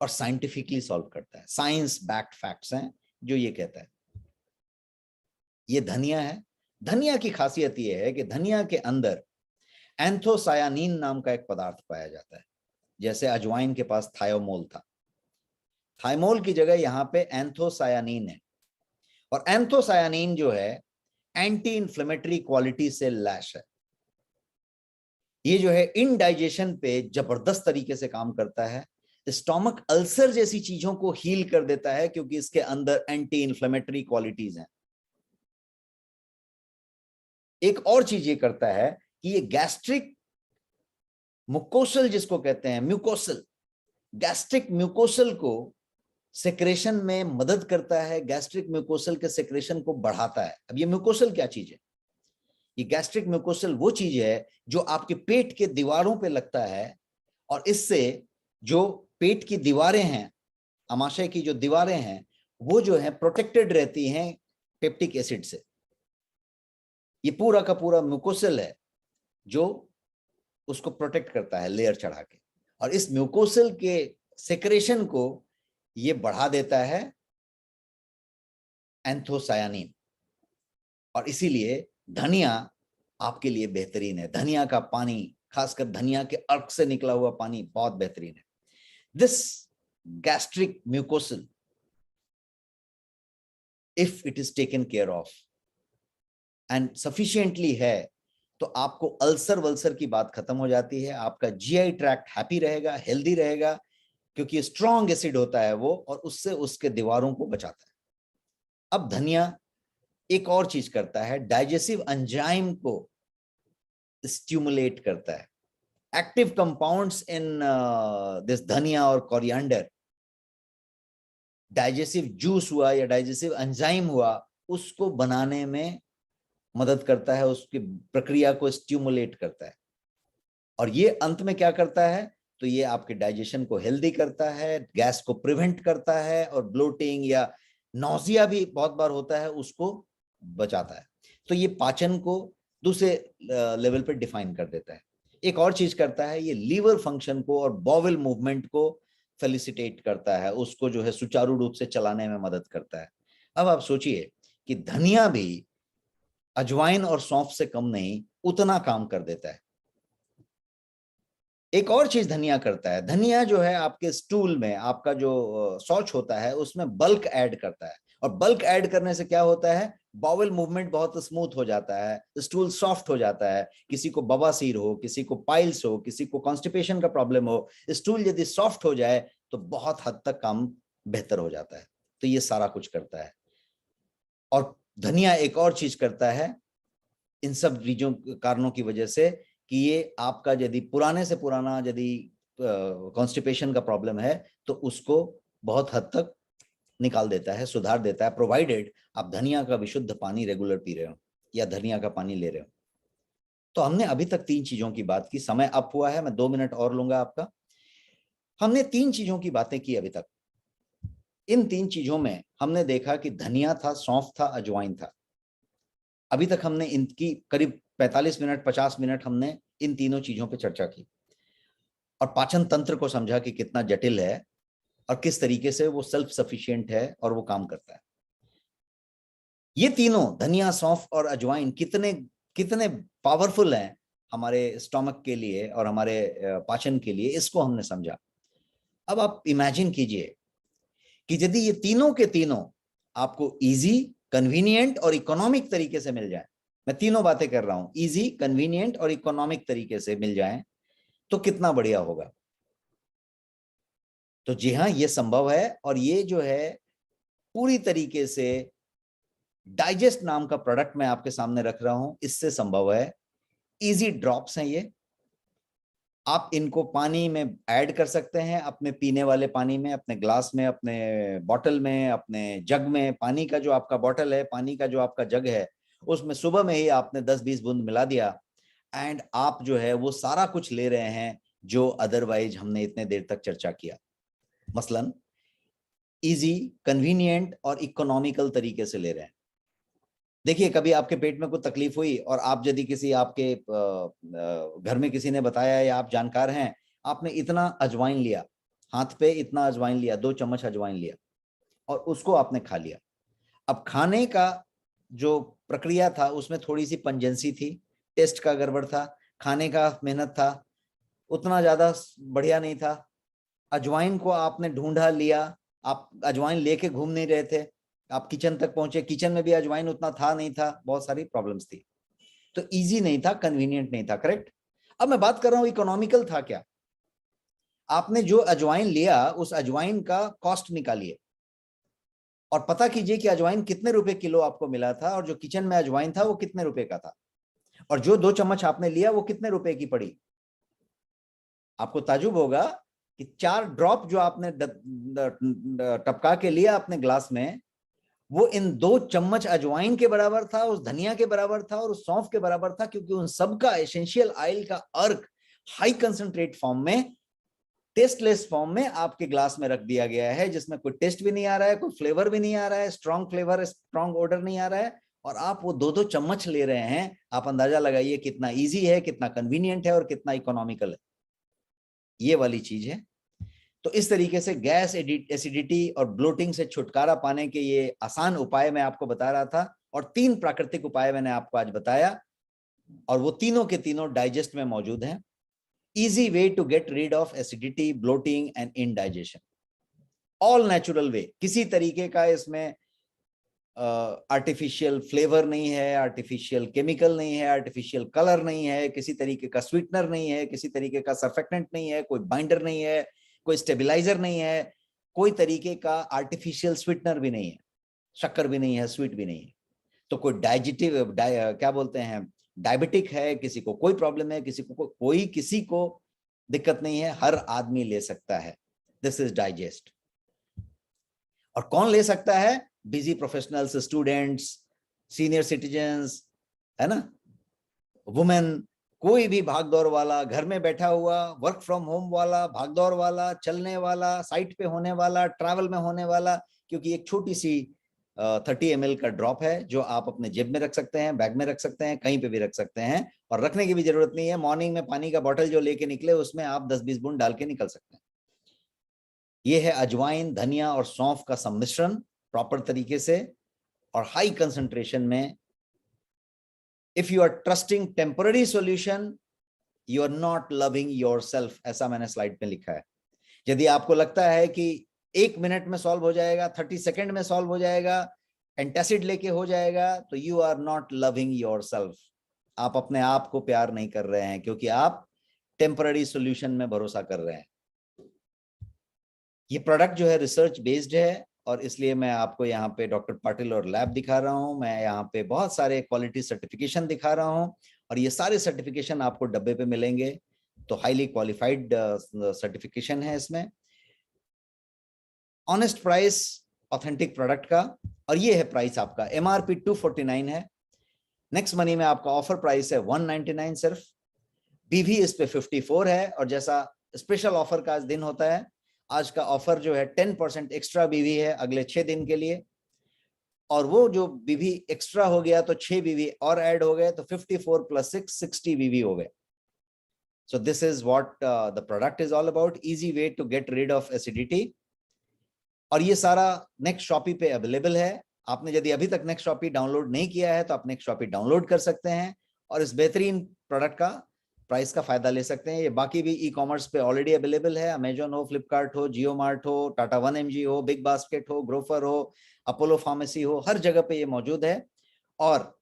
और साइंटिफिकली सॉल्व करता है। साइंस बैक्ड फैक्ट्स हैं जो ये कहता है। ये धनिया है। धनिया की खासियत ये है कि धनिया के अंदर एंथोसायानिन नाम का एक पदार्थ पाया जाता है। जैसे अजवाइन के पास थायोमोल था, थाइमोल की जगह यहां पे एंथोसायानिन है। और एंथोसायानिन जो है एंटी इंफ्लेमेटरी क्वालिटी से लैश है। ये जो है इनडाइजेशन पे जबरदस्त तरीके से काम करता है। स्टोमक अल्सर जैसी चीजों को हील कर देता है क्योंकि इसके अंदर एंटी इंफ्लेमेटरी क्वालिटीज हैं। एक और चीज ये करता है कि ये गैस्ट्रिक मुकोसल जिसको कहते हैं, म्यूकोसल, गैस्ट्रिक म्यूकोसल को सेक्रेशन में मदद करता है, गैस्ट्रिक म्यूकोसल के सेक्रेशन को बढ़ाता है। अब ये म्यूकोसल क्या चीज है? ये गैस्ट्रिक म्यूकोसल वो चीज है जो आपके पेट के दीवारों पे लगता है, और इससे जो पेट की दीवारें हैं, आमाशय की जो दीवारें हैं, वो जो है प्रोटेक्टेड रहती हैं पेप्टिक एसिड से। ये पूरा का पूरा म्यूकोसल है जो उसको प्रोटेक्ट करता है लेयर चढ़ा के, और इस म्यूकोसल के सेक्रेशन को ये बढ़ा देता है एंथोसायानिन, और इसीलिए धनिया आपके लिए बेहतरीन है। धनिया का पानी, खासकर धनिया के अर्क से निकला हुआ पानी बहुत बेहतरीन है। This gastric mucosal, if it is taken care of and sufficiently है, तो आपको अल्सर वल्सर की बात खत्म हो जाती है। आपका जीआई ट्रैक्ट हैप्पी रहेगा, हेल्दी रहेगा, क्योंकि स्ट्रॉन्ग एसिड होता है वो, और उससे उसके दीवारों को बचाता है। अब धनिया एक और चीज करता है, डाइजेस्टिव एंजाइम को स्टिमुलेट करता है। एक्टिव कंपाउंड्स इन दिस धनिया और कोरिएंडर, डाइजेस्टिव जूस हुआ या डाइजेस्टिव एंजाइम हुआ, उसको बनाने में मदद करता है, उसकी प्रक्रिया को स्टिमुलेट करता है। और ये अंत में क्या करता है? तो ये आपके डाइजेशन को हेल्दी करता है, गैस को प्रिवेंट करता है, और ब्लोटिंग या नौजिया भी बहुत बार होता है उसको बचाता है। तो ये पाचन को दूसरे लेवल पे डिफाइन कर देता है। एक और चीज करता है, ये लीवर फंक्शन को और बॉवेल मूवमेंट को फेलिसिटेट करता है, उसको जो है सुचारू रूप से चलाने में मदद करता है। अब आप सोचिए कि धनिया भी अजवाइन और सौंफ से कम नहीं, उतना काम कर देता है। एक और चीज धनिया करता है, धनिया जो है आपके स्टूल में, आपका जो शौच होता है उसमें बल्क ऐड करता है, और बल्क ऐड करने से क्या होता है? बाउल मूवमेंट बहुत स्मूथ हो जाता है, स्टूल सॉफ्ट हो जाता है। किसी को बवासीर हो, किसी को पाइल्स हो, किसी को कॉन्स्टिपेशन का प्रॉब्लम हो, स्टूल यदि सॉफ्ट हो जाए तो बहुत हद तक काम बेहतर हो जाता है। तो ये सारा कुछ करता है। और धनिया एक और चीज करता है इन सब चीजों कारणों की वजह से, कि ये आपका यदि पुराने से पुराना यदि कॉन्स्टिपेशन का प्रॉब्लम है तो उसको बहुत हद तक निकाल देता है, सुधार देता है, प्रोवाइडेड आप धनिया का विशुद्ध पानी रेगुलर पी रहे हो या धनिया का पानी ले रहे हो। तो हमने अभी तक 3 चीजों की बात की। समय अप हुआ है, मैं 2 मिनट और लूंगा आपका। हमने 3 चीजों की बातें की अभी तक। इन 3 चीजों में हमने देखा कि धनिया था, सौंफ था, अजवाइन था। अभी तक हमने इनकी करीब 45 मिनट 50 मिनट हमने इन तीनों चीजों पर चर्चा की, और पाचन तंत्र को समझा कि कितना जटिल है और किस तरीके से वो सेल्फ सफिशिएंट है और वो काम करता है। ये तीनों धनिया, सौंफ और अजवाइन कितने कितने पावरफुल हैं हमारे स्टोमक के लिए और हमारे पाचन के लिए, इसको हमने समझा। अब आप इमेजिन कीजिए कि यदि ये तीनों के तीनों आपको इजी, कन्वीनियंट और इकोनॉमिक तरीके से मिल जाए, मैं तीनों बातें कर रहा हूं, इजी, कन्वीनियंट और इकोनॉमिक तरीके से मिल जाए, तो कितना बढ़िया होगा। तो जी हाँ, ये संभव है, और ये जो है पूरी तरीके से डाइजेस्ट नाम का प्रोडक्ट मैं आपके सामने रख रहा हूं, इससे संभव है। इजी ड्रॉप्स हैं ये, आप इनको पानी में ऐड कर सकते हैं, अपने पीने वाले पानी में, अपने ग्लास में, अपने बॉटल में, अपने जग में। पानी का जो आपका बॉटल है, पानी का जो आपका जग है, उसमें सुबह में ही आपने 10-20 बूंद मिला दिया, एंड आप जो है वो सारा कुछ ले रहे हैं जो अदरवाइज हमने इतने देर तक चर्चा किया। मसलन इजी, कन्वीनियंट और इकोनॉमिकल तरीके से ले रहे हैं। देखिए, कभी आपके पेट में कोई तकलीफ हुई और आप यदि किसी आपके घर में किसी ने बताया या आप जानकार हैं, आपने इतना अजवाइन लिया, हाथ पे इतना अजवाइन लिया, 2 चम्मच अजवाइन लिया और उसको आपने खा लिया। अब खाने का जो प्रक्रिया था उसमें थोड़ी सी पंजेंसी थी, टेस्ट का गड़बड़ था, खाने का मेहनत था, उतना ज्यादा बढ़िया नहीं था। अजवाइन को आपने ढूंढा, लिया, आप अजवाइन लेके घूम नहीं रहे थे, आप किचन तक पहुंचे, किचन में भी अजवाइन उतना था नहीं था, बहुत सारी प्रॉब्लम्स थी। तो इजी नहीं था, कन्वीनियंट नहीं था, करेक्ट। अब मैं बात कर रहा हूं इकोनॉमिकल था क्या। आपने जो अजवाइन लिया उस अजवाइन का कॉस्ट निकालिए और पता कीजिए कि अजवाइन कितने रुपए किलो आपको मिला था, और जो किचन में अजवाइन था वो कितने रुपए का था, और जो 2 चम्मच आपने लिया वो कितने रुपए की पड़ी। आपको ताजुब होगा कि 4 ड्रॉप जो आपने टपका के लिया अपने ग्लास में, वो इन 2 चम्मच अजवाइन के बराबर था, उस धनिया के बराबर था और उस सौंफ के बराबर था, क्योंकि उन सबका एसेंशियल ऑयल का अर्क हाई कंसंट्रेट फॉर्म में, टेस्टलेस फॉर्म में आपके ग्लास में रख दिया गया है, जिसमें कोई टेस्ट भी नहीं आ रहा है, कोई फ्लेवर भी नहीं आ रहा है, स्ट्रॉन्ग फ्लेवर, स्ट्रॉन्ग ऑर्डर नहीं आ रहा है, और आप वो 2-2 चम्मच ले रहे हैं। आप अंदाजा लगाइए कितना इजी है, कितना कन्वीनियंट है और कितना इकोनॉमिकल है, ये वाली चीज है। तो इस तरीके से गैस एसिडिटी और ब्लोटिंग से छुटकारा पाने के ये आसान उपाय मैं आपको बता रहा था, और 3 प्राकृतिक उपाय मैंने आपको आज बताया, और वो तीनों के तीनों डाइजेस्ट में मौजूद हैं। Easy way to get rid of acidity, bloating and indigestion, all natural way. किसी तरीके का इसमें आर्टिफिशियल फ्लेवर नहीं है, आर्टिफिशियल केमिकल नहीं है, आर्टिफिशियल कलर नहीं है, किसी तरीके का स्वीटनर नहीं है, किसी तरीके का सर्फेक्टेंट नहीं है, कोई बाइंडर नहीं है, कोई स्टेबलाइजर नहीं है, कोई तरीके का आर्टिफिशियल स्वीटनर भी नहीं है, शक्कर भी नहीं है, स्वीट भी नहीं है। तो कोई क्या बोलते हैं, डायबिटिक है, किसी को कोई प्रॉब्लम है, किसी को दिक्कत नहीं है, हर आदमी ले सकता है। This is digest. और कौन ले सकता है? Busy professionals, students, senior citizens, है ना, वुमेन, कोई भी भागदौड़ वाला, घर में बैठा हुआ, वर्क फ्रॉम होम वाला, भागदौड़ वाला, चलने वाला, साइट पे होने वाला, ट्रैवल में होने वाला, क्योंकि एक छोटी सी 30 ml का ड्रॉप है जो आप अपने जेब में रख सकते हैं, बैग में रख सकते हैं, कहीं पे भी रख सकते हैं, और रखने की भी जरूरत नहीं है। मॉर्निंग में पानी का बॉटल जो लेके निकले उसमें आप 10-20 बूंद डाल के निकल सकते हैं। ये है अजवाइन, धनिया और सौंफ का सम्मिश्रण प्रॉपर तरीके से और हाई कंसंट्रेशन में। If you are trusting temporary solution, you are not loving yourself, ऐसा मैंने स्लाइड में लिखा है। यदि आपको लगता है कि 1 मिनट में सॉल्व हो जाएगा, 30 सेकंड में सॉल्व हो जाएगा, एंटासिड लेके हो जाएगा, तो you are not loving yourself. आप अपने आप को प्यार नहीं कर रहे हैं, क्योंकि आप टेम्पररी सॉल्यूशन में भरोसा कर रहे हैं। ये प्रोडक्ट जो है रिसर्च बेस्ड है, और इसलिए मैं आपको यहाँ पे डॉक्टर पाटिल और लैब दिखा रहा हूँ। मैं यहाँ पे बहुत सारे क्वालिटी सर्टिफिकेशन दिखा रहा हूँ, और ये सारे सर्टिफिकेशन आपको डब्बे पे मिलेंगे। तो हाईली क्वालिफाइड सर्टिफिकेशन है इसमें। ऑनेस्ट प्राइस ऑथेंटिक प्रोडक्ट का, और ये है प्राइस आपका। MRP 249 है। नेक्स्ट मनी में आपका ऑफर प्राइस है 199 सिर्फ। BV इस पे 54 है, और जैसा स्पेशल ऑफर का आज दिन होता है, आज का ऑफर जो है 10% एक्स्ट्रा BV है अगले 6 दिन के लिए, और वो जो BV एक्स्ट्रा हो गया तो 6 BV और ऐड हो गए, तो 54 + 6 60 BV हो गए। So this is what the product is all about, easy way to get rid of acidity। और ये सारा नेक्स्ट शॉपी पे अवेलेबल है। आपने यदि अभी तक नेक्स्ट शॉपी डाउनलोड नहीं किया है तो आप नेक्स्ट शॉपी डाउनलोड कर सकते हैं और इस बेहतरीन प्रोडक्ट का प्राइस का फायदा ले सकते हैं। ये बाकी भी ई कॉमर्स पे ऑलरेडी अवेलेबल है। अमेजॉन हो, फ्लिपकार्ट हो, जियो मार्ट हो, टाटा 1mg हो, बिग बास्केट हो, ग्रोफर हो, अपोलो फार्मेसी हो, हर जगह पे ये मौजूद है। और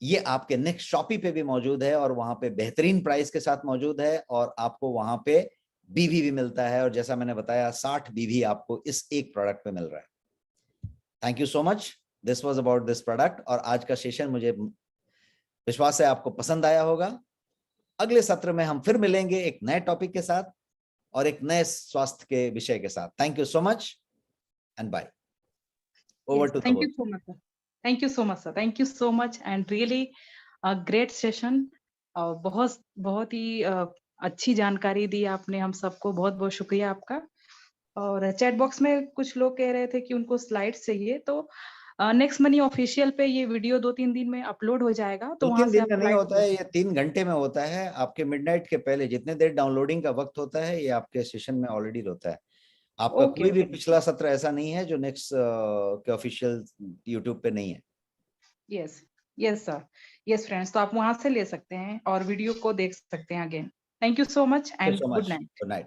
ये आपके नेक्स्ट शॉपी पे भी मौजूद है, और वहां पे बेहतरीन प्राइस के साथ मौजूद है, और आपको वहां पे BV भी मिलता है। और जैसा मैंने बताया 60 BV आपको इस एक प्रोडक्ट पे मिल रहा है। Thank you so much. This was about this product. और आज का सेशन मुझे विश्वास है आपको पसंद आया होगा। अगले सत्र में हम फिर मिलेंगे एक नए टॉपिक के साथ और एक नए स्वास्थ्य के विषय के साथ। Thank you so much and bye. Over to Thank you so much, sir. Thank you so much, sir. Thank you so much, and really a great session. बहुत बहुत ही अच्छी जानकारी दी आपने हम सबको। बहुत बहुत शुक्रिया आपका। और चैट बॉक्स में कुछ लोग कह रहे थे कि उनको स्लाइड्स चाहिए, तो नेक्स्ट मनी ऑफिशियल पे ये वीडियो 2-3 दिन में अपलोड हो जाएगा, तो वहां 2-3 से दिन आप में नहीं स्लाइड्स होता है, ये 3 घंटे में होता है। आपके मिडनाइट के पहले जितने देर डाउनलोडिंग का वक्त होता है, ये आपके सेशन में ऑलरेडी होता है। आपका ओके कोई भी ओके। पिछला सत्र ऐसा नहीं है जो नेक्स्ट के ऑफिशियल यूट्यूब पे नहीं है। Yes yes sir, yes friends, तो आप वहां से ले सकते हैं और वीडियो को देख सकते हैं again. Thank you so much and so good much. Night. Good night.